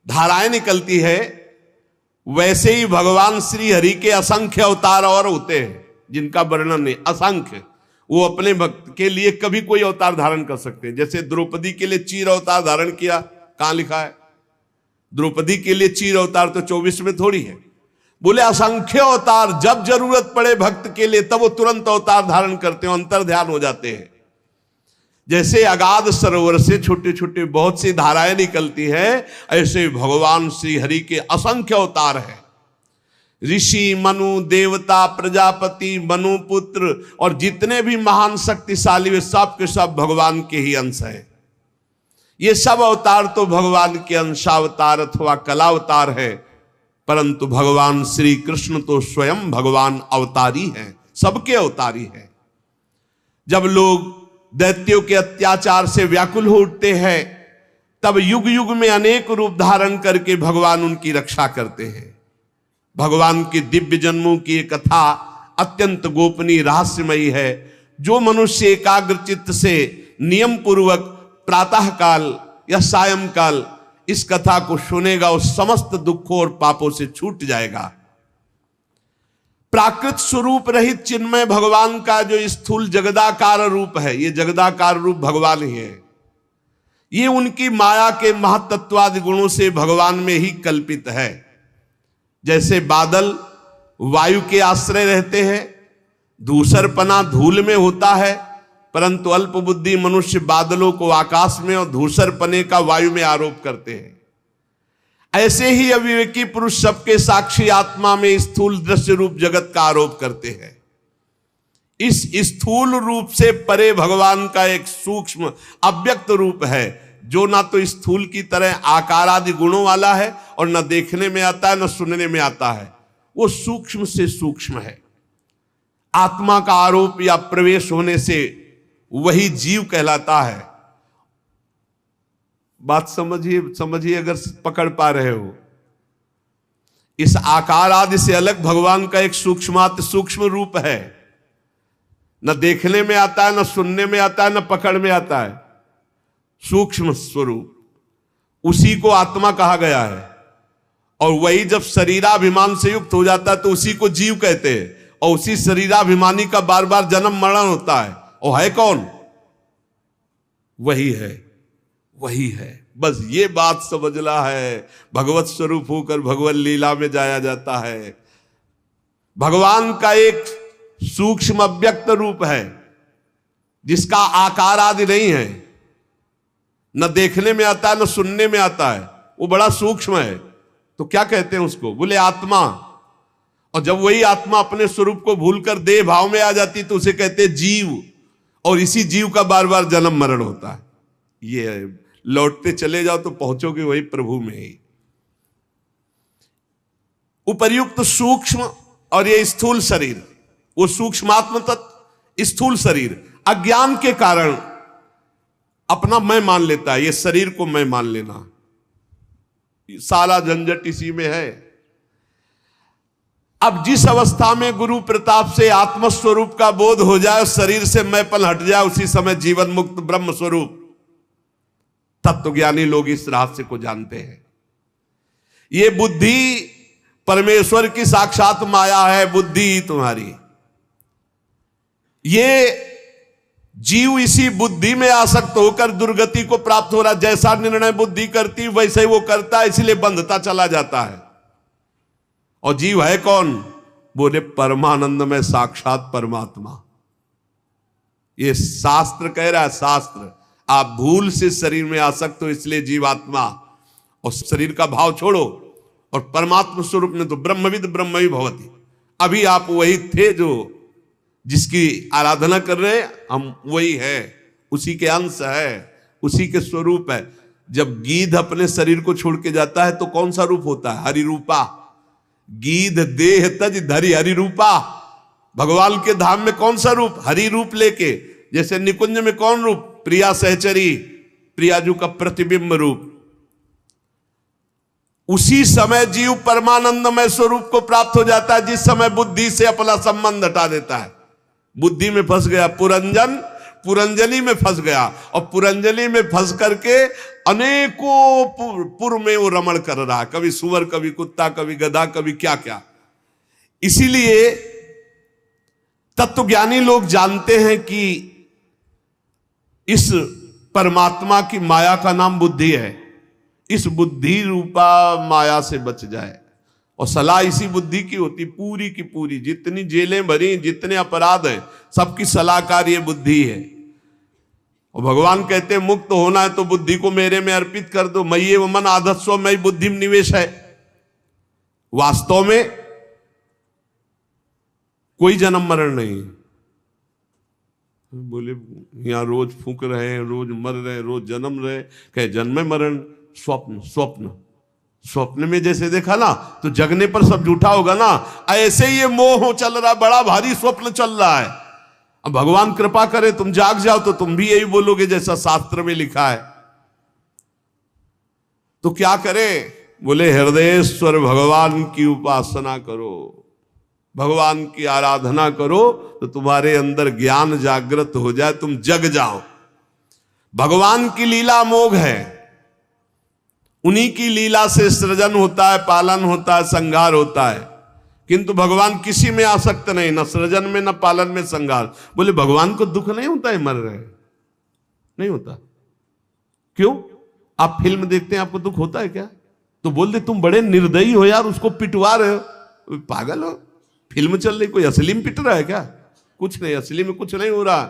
धाराएं निकलती है, वैसे ही भगवान श्री हरि के असंख्य अवतार और होते हैं, जिनका वर्णन नहीं, असंख्य। वो अपने भक्त के लिए कभी कोई अवतार धारण कर सकते हैं। जैसे द्रौपदी के लिए चीर अवतार धारण किया, कहां लिखा है? द्रौपदी के लिए चीर अवतार तो 24 में थोड़ी है। बोले असंख्य अवतार, जब जरूरत पड़े भक्त के लिए तब वो तुरंत अवतार धारण करते हैं, अंतर ध्यान हो जाते हैं। जैसे अगाध सरोवर से छोटे छोटे बहुत सी धाराएं निकलती है, ऐसे भगवान श्री हरि के असंख्य अवतार हैं। ऋषि, मनु, देवता, प्रजापति, मनु पुत्र और जितने भी महान शक्तिशाली वे सब के सब भगवान के ही अंश हैं। ये सब अवतार तो भगवान के अंशावतार अथवा कलावतार है, परंतु भगवान श्री कृष्ण तो स्वयं भगवान अवतारी हैं, सबके अवतारी हैं। जब लोग दैत्यों के अत्याचार से व्याकुल हो उठते हैं, तब युग युग में अनेक रूप धारण करके भगवान उनकी रक्षा करते हैं। भगवान के दिव्य जन्मों की एक कथा अत्यंत गोपनीय रहस्यमयी है। जो मनुष्य एकाग्र चित्त से नियम पूर्वक प्रातः काल या सायंकाल इस कथा को सुनेगा, उस समस्त दुखों और पापों से छूट जाएगा। प्राकृत स्वरूप रहित चिन्मय भगवान का जो स्थूल जगदाकार रूप है, ये जगदाकार रूप भगवान ही है। ये उनकी माया के महत्त्वादि गुणों से भगवान में ही कल्पित है। जैसे बादल वायु के आश्रय रहते हैं, धूसरपना धूल में होता है, परंतु अल्प बुद्धि मनुष्य बादलों को आकाश में और धूसरपने का वायु में आरोप करते हैं। ऐसे ही अविवेकी पुरुष सबके साक्षी आत्मा में स्थूल दृश्य रूप जगत का आरोप करते हैं। इस स्थूल रूप से परे भगवान का एक सूक्ष्म अव्यक्त रूप है, जो ना तो स्थूल की तरह आकार आदि गुणों वाला है और न देखने में आता है न सुनने में आता है। वो सूक्ष्म से सूक्ष्म है। आत्मा का आरोप या प्रवेश होने से वही जीव कहलाता है। बात समझिए अगर पकड़ पा रहे हो। इस आकार आदि से अलग भगवान का एक सूक्ष्माति सूक्ष्म रूप है, न देखने में आता है, न सुनने में आता है, न पकड़ में आता है। सूक्ष्म स्वरूप, उसी को आत्मा कहा गया है। और वही जब शरीराभिमान से युक्त हो जाता है तो उसी को जीव कहते हैं। और उसी शरीराभिमानी का बार बार जन्म मरण होता है। और है कौन? वही है, वही है। बस ये बात समझना है। भगवत स्वरूप होकर भगवत लीला में जाया जाता है। भगवान का एक सूक्ष्म अव्यक्त रूप है जिसका आकार आदि नहीं है, न देखने में आता है न सुनने में आता है। वो बड़ा सूक्ष्म है। तो क्या कहते हैं उसको? बोले आत्मा। और जब वही आत्मा अपने स्वरूप को भूलकर देह भाव में आ जाती तो उसे कहते हैं जीव। और इसी जीव का बार बार जन्म मरण होता है। ये लौटते चले जाओ तो पहुंचोगे वही प्रभु में ही। उपर्युक्त सूक्ष्म और ये स्थूल शरीर, वो सूक्ष्मात्म तत्व स्थूल शरीर अज्ञान के कारण अपना मैं मान लेता है। ये शरीर को मैं मान लेना, सारा झंझट इसी में है। अब जिस अवस्था में गुरु प्रताप से आत्मस्वरूप का बोध हो जाए, शरीर से मैंपन हट जाए, उसी समय जीवन मुक्त ब्रह्म स्वरूप तत्वज्ञानी लोग इस रहस्य को जानते हैं। ये बुद्धि परमेश्वर की साक्षात माया है, बुद्धि तुम्हारी। ये जीव इसी बुद्धि में आसक्त होकर दुर्गति को प्राप्त हो रहा। जैसा निर्णय बुद्धि करती वैसे ही वो करता है, इसलिए बंधता चला जाता है। और जीव है कौन? बोले परमानंद में साक्षात परमात्मा। ये शास्त्र कह रहा है, शास्त्र। आप भूल से शरीर में आसक्त हो, इसलिए जीवात्मा। और शरीर का भाव छोड़ो और परमात्मा स्वरूप में तो ब्रह्मविद ब्रह्म ही भवति। अभी आप वही थे जो जिसकी आराधना कर रहे हैं, हम वही है, उसी के अंश है, उसी के स्वरूप है। जब गीध अपने शरीर को छोड़ के जाता है तो कौन सा रूप होता है? हरि रूपा। गीध देह तज धरि हरि रूपा। भगवान के धाम में कौन सा रूप? हरि रूप लेके। जैसे निकुंज में कौन रूप? प्रिया सहचरी, प्रियाजू का प्रतिबिंब रूप। उसी समय जीव परमानंदमय स्वरूप को प्राप्त हो जाता है जिस समय बुद्धि से अपना संबंध हटा देता है। बुद्धि में फंस गया, पुरंजनी में फंस गया। और पुरंजनी में फंस करके अनेकों पुर में वो रमण कर रहा, कभी सुअर, कभी कुत्ता, कभी गधा, कभी क्या क्या। इसीलिए तत्वज्ञानी लोग जानते हैं कि इस परमात्मा की माया का नाम बुद्धि है। इस बुद्धि रूपा माया से बच जाए। और सलाह इसी बुद्धि की होती, पूरी की पूरी। जितनी जेलें भरी, जितने अपराध हैं, सबकी सलाहकार ये बुद्धि है। और भगवान कहते हैं मुक्त होना है तो बुद्धि को मेरे में अर्पित कर दो। मय्ये मन आधत्स्व मयि बुद्धि में निवेश है। वास्तव में कोई जन्म मरण नहीं। बोले यहां रोज फूंक रहे हैं, रोज मर रहे हैं, रोज जन्म रहे। कहे जन्म मरण स्वप्न, स्वप्न स्वप्न में जैसे देखा ना तो जगने पर सब झूठा होगा ना। ऐसे ही ये मोह चल रहा, बड़ा भारी स्वप्न चल रहा है। अब भगवान कृपा करे तुम जाग जाओ तो तुम भी यही बोलोगे जैसा शास्त्र में लिखा है। तो क्या करें? बोले हृदयेश्वर भगवान की उपासना करो, भगवान की आराधना करो तो तुम्हारे अंदर ज्ञान जागृत हो जाए, तुम जग जाओ। भगवान की लीला अमोघ है। उन्हीं की लीला से सृजन होता है, पालन होता है, संहार होता है। किंतु भगवान किसी में आसक्त नहीं, न सृजन में न पालन में संहार। बोले भगवान को दुख नहीं होता है मर रहे? नहीं होता। क्यों? आप फिल्म देखते हैं, आपको दुख होता है क्या? तो बोल दे तुम बड़े निर्दयी हो यार, उसको पिटवा रहे हो। पागल हो, फिल्म चल रही, कोई असली में पिट रहा है क्या? कुछ नहीं, असली में कुछ नहीं हो रहा।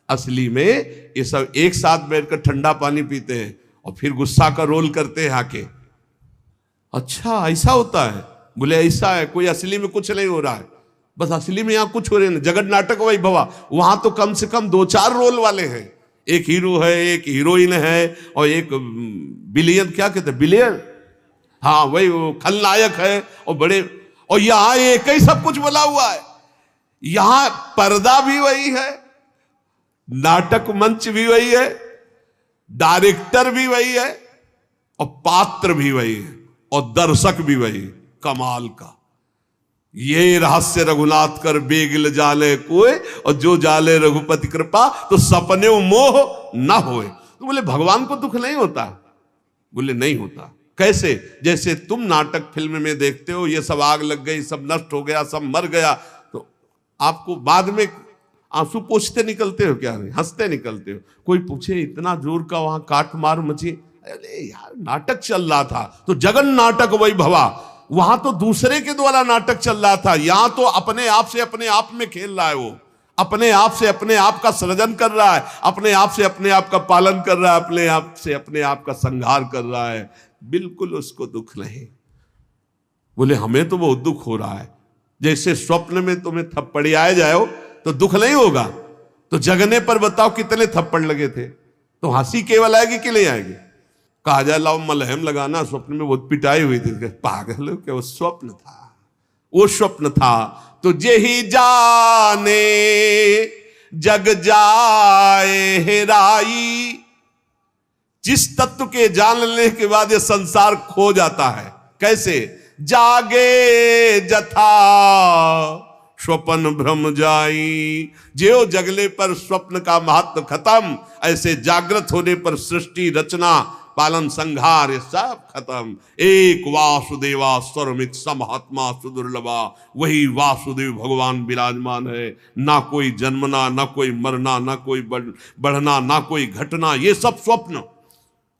असली में ये सब एक साथ बैठकर ठंडा पानी पीते हैं और फिर गुस्सा का रोल करते हैं आके। अच्छा ऐसा होता है? बोले ऐसा है, कोई असली में कुछ नहीं हो रहा है, बस असली में यहाँ कुछ हो रहे हैं। जगत नाटक वही भवा, वहां तो कम से कम 2-4 रोल वाले हैं, एक हीरो है, एक हीरोइन है, और एक बिलियन, क्या कहते हैं, बिलियन, हाँ वही वो खलनायक है, और बड़े, और यहाँ एक ही सब कुछ बोला हुआ है। यहां पर्दा भी वही है, नाटक मंच भी वही है, डायरेक्टर भी वही है, और पात्र भी वही है, और दर्शक भी वही। कमाल का ये रहस्य रघुनाथ कर बेगिल जाले कोई, और जो जाले रघुपति कृपा तो सपने मोह न होए। तो बोले भगवान को दुख नहीं होता? बोले नहीं होता। कैसे? जैसे तुम नाटक फिल्म में देखते हो, ये सब आग लग गई, सब नष्ट हो गया, सब मर गया, तो आपको बाद में आंसू पोंछते निकलते हो क्या? नहीं, हंसते निकलते हो। कोई पूछे इतना जोर का वहां काट मार मची, अरे यार नाटक चल रहा था, तो जगन नाटक वही भवा, वहां तो दूसरे के द्वारा नाटक चल रहा था, यहां तो अपने आप से अपने आप में खेल रहा है, वो अपने आप से अपने आप का सृजन कर रहा है, अपने आप से अपने आप का पालन कर रहा है, अपने आप से अपने आप का संहार कर रहा है। बिल्कुल उसको दुख नहीं। बोले हमें तो बहुत दुख हो रहा है। जैसे स्वप्न में तुम्हें थप्पड़ियाए जाओ तो दुख नहीं होगा, तो जगने पर बताओ कितने थप्पड़ लगे थे, तो हंसी केवल आएगी कि नहीं आएगी? कहा जाए लाओ मलहम लगाना, स्वप्न में बहुत पिटाई हुई थी, पागल हो क्या, वो स्वप्न था, वो स्वप्न था। तो जेहि जाने जग जाए हेराई, जिस तत्व के जान लेने के बाद ये संसार खो जाता है। कैसे? जागे जथा स्वप्न भ्रम जाई, जो जगले पर स्वप्न का महत्व खत्म, ऐसे जागृत होने पर सृष्टि रचना पालन संहार ये सब खत्म। एक वासुदेवा सर्वमित समहात्मा सुदुर्लभा, वही वासुदेव भगवान विराजमान है। ना कोई जन्मना, ना कोई मरना, ना कोई बढ़ना, ना कोई घटना, ये सब स्वप्न।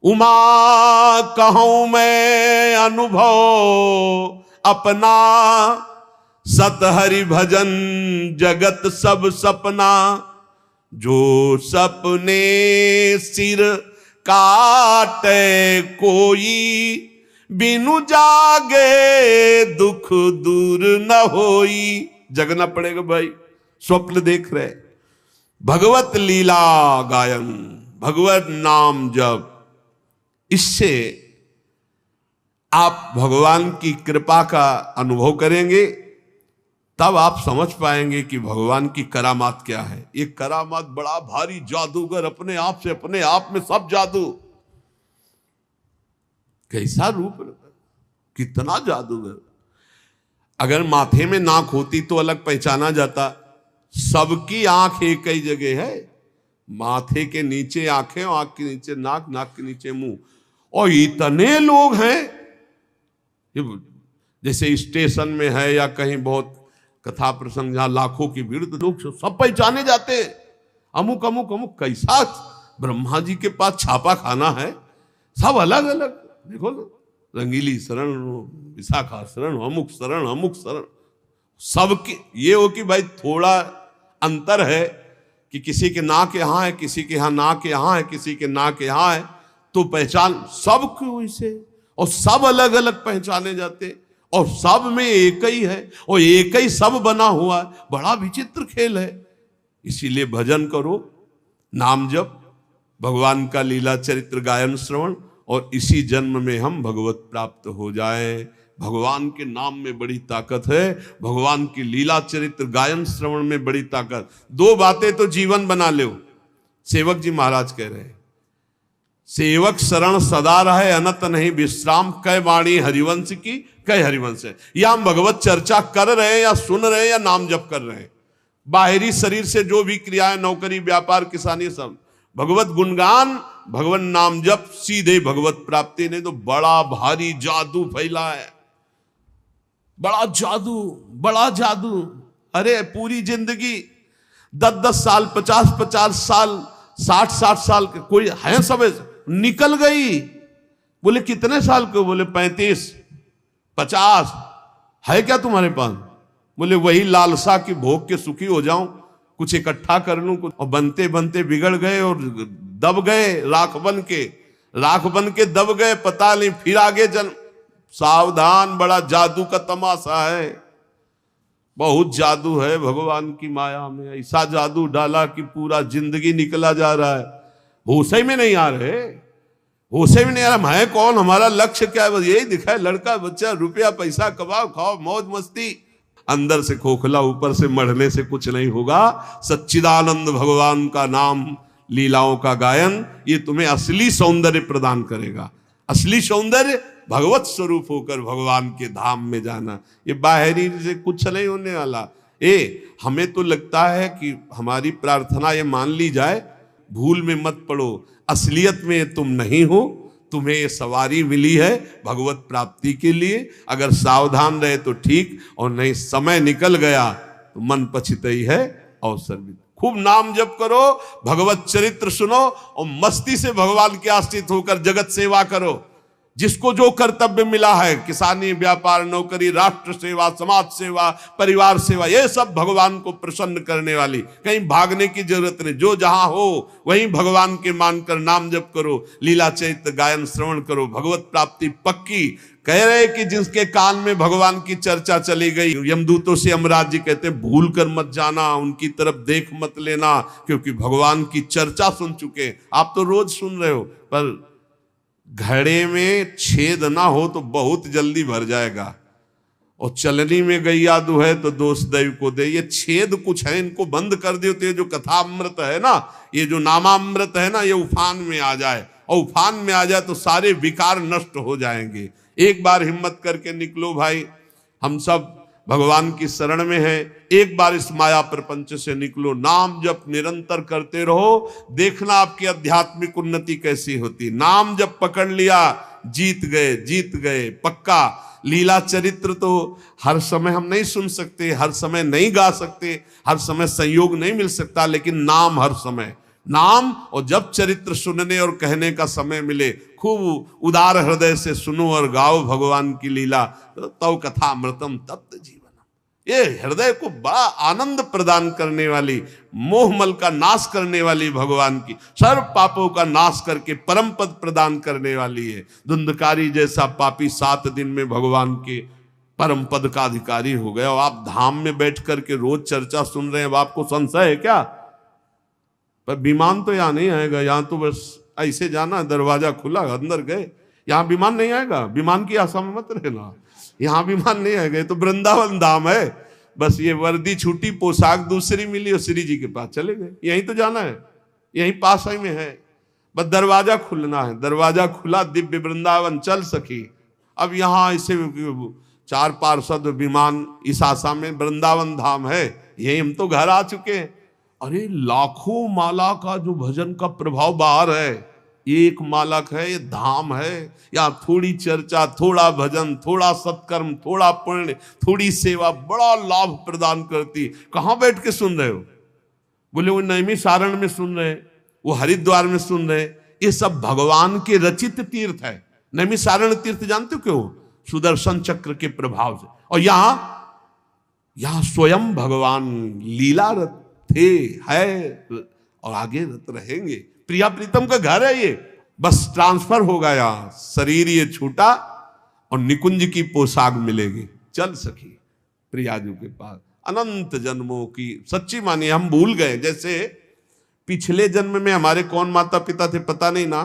उमा कहूं मैं अनुभव अपना, सत हरि भजन जगत सब सपना, जो सपने सिर काटे कोई, बिनु जागे दुख दूर न होई। जगना पड़ेगा भाई, स्वप्न देख रहे, भगवत लीला गायन, भगवत नाम जप, इससे आप भगवान की कृपा का अनुभव करेंगे, तब आप समझ पाएंगे कि भगवान की करामात क्या है। ये करामात बड़ा भारी जादूगर, अपने आप से अपने आप में सब जादू, कैसा रूप, कितना जादूगर। अगर माथे में नाक होती तो अलग पहचाना जाता, सबकी आंख एक ही जगह है, माथे के नीचे आंखें, आंख के नीचे नाक, नाक के नीचे मुंह, और इतने लोग हैं, जैसे स्टेशन में है या कहीं बहुत कथा प्रसंग जहां लाखों की भीड़, तो लोग सब पहचाने जाते हैं, अमुक अमुक अमुक। कैसा ब्रह्मा जी के पास छापा खाना है, सब अलग अलग, देखो ना, रंगीली शरण, विशाखा शरण, अमुक शरण, अमुक शरण, सबके ये हो कि भाई थोड़ा अंतर है कि किसी के नाक यहाँ है, किसी के यहाँ नाक यहाँ है, किसी के नाक यहाँ है, तो पहचान सबको वैसे, और सब अलग अलग पहचाने जाते, और सब में एक ही है, और एक ही सब बना हुआ है। बड़ा विचित्र खेल है। इसीलिए भजन करो, नाम जप, भगवान का लीला चरित्र गायन श्रवण, और इसी जन्म में हम भगवत प्राप्त हो जाएं। भगवान के नाम में बड़ी ताकत है, भगवान की लीला चरित्र गायन श्रवण में बड़ी ताकत। 2 बातें तो जीवन बना लो। सेवक जी महाराज कह रहे हैं, सेवक शरण सदा रहे, अनत नहीं विश्राम, कै वाणी हरिवंश की, कै हरिवंश है। या हम भगवत चर्चा कर रहे हैं, या सुन रहे हैं, या नाम जप कर रहे हैं, बाहरी शरीर से जो भी क्रियाएं, नौकरी, व्यापार, किसानी, सब भगवत गुणगान, भगवान नाम जप, सीधे भगवत प्राप्ति। नहीं तो बड़ा भारी जादू फैला है, बड़ा जादू, बड़ा जादू। अरे पूरी जिंदगी 10-10 साल, 50-50 साल, 60-60 साल के कोई है, सब निकल गई। बोले कितने साल के? बोले 35-50 है क्या तुम्हारे पास? बोले वही लालसा की भोग के सुखी हो जाऊं, कुछ इकट्ठा कर लूं, कुछ। और बनते बनते बिगड़ गए और दब गए, राख बन के दब गए, पता नहीं फिर आगे जन्म। सावधान, बड़ा जादू का तमाशा है। बहुत जादू है भगवान की माया में, ऐसा जादू डाला कि पूरा जिंदगी निकला जा रहा है। होश ही में नहीं आ रहे, होश ही में नहीं आ रहा है कौन, हमारा लक्ष्य क्या है, बस यही दिखा है, लड़का बच्चा, रुपया पैसा, कमाओ खाओ मौज मस्ती। अंदर से खोखला, ऊपर से मढ़ने से कुछ नहीं होगा। सच्चिदानंद भगवान का नाम, लीलाओं का गायन, ये तुम्हें असली सौंदर्य प्रदान करेगा। असली सौंदर्य भगवत स्वरूप होकर भगवान के धाम में जाना, ये बाहरी से कुछ नहीं होने वाला। हमें तो लगता है कि हमारी प्रार्थना ये मान ली जाए, भूल में मत पड़ो, असलियत में तुम नहीं हो, तुम्हें ये सवारी मिली है भगवत प्राप्ति के लिए। अगर सावधान रहे तो ठीक, और नहीं समय निकल गया तो मन पछितई है अवसर भी। खूब नाम जप करो, भगवत चरित्र सुनो, और मस्ती से भगवान के आश्रित होकर जगत सेवा करो। जिसको जो कर्तव्य मिला है, किसानी, व्यापार, नौकरी, राष्ट्र सेवा, समाज सेवा, परिवार सेवा, ये सब भगवान को प्रसन्न करने वाली, कहीं भागने की जरूरत नहीं। जो जहां हो वहीं भगवान के मानकर नाम जप करो, लीला चरित्र गायन श्रवण करो, भगवत प्राप्ति पक्की। कह रहे कि जिसके कान में भगवान की चर्चा चली गई, यमदूतों से यमराज जी कहते हैं भूल कर मत जाना, उनकी तरफ देख मत लेना, क्योंकि भगवान की चर्चा सुन चुके। आप तो रोज सुन रहे हो, पर घड़े में छेद ना हो तो बहुत जल्दी भर जाएगा। और चलनी में गैया दुहे तो दोष दैव को दे, ये छेद कुछ है, इनको बंद कर दियो तो ये जो कथामृत है ना, ये जो नामामृत है ना, ये उफान में आ जाए, और उफान में आ जाए तो सारे विकार नष्ट हो जाएंगे। एक बार हिम्मत करके निकलो भाई, हम सब भगवान की शरण में है। एक बार इस माया प्रपंच से निकलो, नाम जप निरंतर करते रहो, देखना आपकी आध्यात्मिक उन्नति कैसी होती। नाम जप पकड़ लिया, जीत गए, जीत गए पक्का। लीला चरित्र तो हर समय हम नहीं सुन सकते, हर समय नहीं गा सकते, हर समय संयोग नहीं मिल सकता, लेकिन नाम हर समय, नाम, और जब चरित्र सुनने और कहने का समय मिले, खूब उदार हृदय से सुनो और गाओ भगवान की लीला। तव कथा अमृतम तप्त जीवनम, ये हृदय को बड़ा आनंद प्रदान करने वाली, मोहमल का नाश करने वाली, भगवान की सर्व पापों का नाश करके परम पद प्रदान करने वाली है। धुंधकारी जैसा पापी 7 दिन में भगवान के परम पद का अधिकारी हो गया, और आप धाम में बैठ करके रोज चर्चा सुन रहे हैं। अब आपको संशय है क्या? पर विमान तो यहाँ नहीं आएगा, यहाँ तो बस ऐसे जाना, दरवाजा खुला, अंदर गए। यहाँ विमान नहीं आएगा, विमान की आशा में मत रहना, यहाँ विमान नहीं आएगा। तो वृंदावन धाम है, बस ये वर्दी छूटी, पोशाक दूसरी मिली और श्री जी के पास चले गए। यहीं तो जाना है, यहीं पास ही में है, बस दरवाजा खुलना है। दरवाजा खुला, दिव्य वृंदावन चल सकी। अब यहाँ ऐसे 4 पार्षद विमान इस आशा में वृंदावन धाम है, यही हम तो घर आ चुके हैं। अरे लाखों माला का जो भजन का प्रभाव बाहर है, एक मालक है, ये धाम है। या थोड़ी चर्चा, थोड़ा भजन, थोड़ा सत्कर्म, थोड़ा पुण्य, थोड़ी सेवा बड़ा लाभ प्रदान करती। कहाँ बैठ के सुन रहे हो? बोले वो नैमी सारण में सुन रहे, वो हरिद्वार में सुन रहे। ये सब भगवान के रचित तीर्थ है। नैमी सारण तीर्थ जानते हो क्यों? सुदर्शन चक्र के प्रभाव से। और यहाँ स्वयं भगवान लीलारत थे, है, और आगे रत रहेंगे। प्रिया प्रीतम का घर है ये, बस ट्रांसफर हो गया, शरीर ये छूटा और निकुंज की पोशाक मिलेगी। चल सकी प्रियाजू के पास। अनंत जन्मों की सच्ची मानिए, हम भूल गए। जैसे पिछले जन्म में हमारे कौन माता पिता थे पता नहीं ना,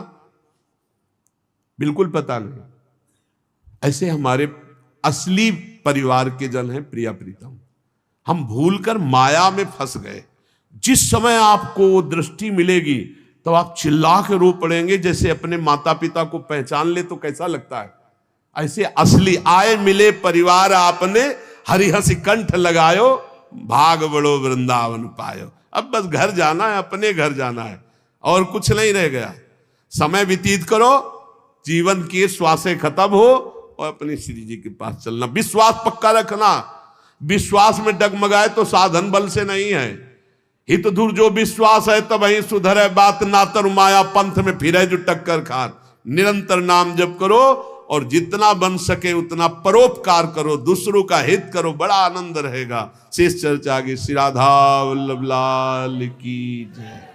बिल्कुल पता नहीं। ऐसे हमारे असली परिवार के जन हैं प्रिया प्रीतम। हम भूलकर माया में फंस गए। जिस समय आपको दृष्टि मिलेगी तो आप चिल्ला के रो पड़ेंगे। जैसे अपने माता पिता को पहचान ले तो कैसा लगता है, ऐसे असली आए मिले परिवार आपने, हरिहसि कंठ लगायो, भाग बड़ो वृंदावन पायो। अब बस घर जाना है, अपने घर जाना है, और कुछ नहीं रह गया। समय व्यतीत करो, जीवन की श्वासें खत्म हो, और अपने श्री जी के पास चलना। विश्वास पक्का रखना। विश्वास में डगमगाए तो साधन बल से नहीं है। हित दूर जो विश्वास है तब ही सुधरे बात, नातर माया पंथ में फिरे जो टक्कर खार। निरंतर नाम जप करो, और जितना बन सके उतना परोपकार करो, दूसरों का हित करो, बड़ा आनंद रहेगा। शेष चर्चा आगे। श्री राधा वल्लभ लाल की जय।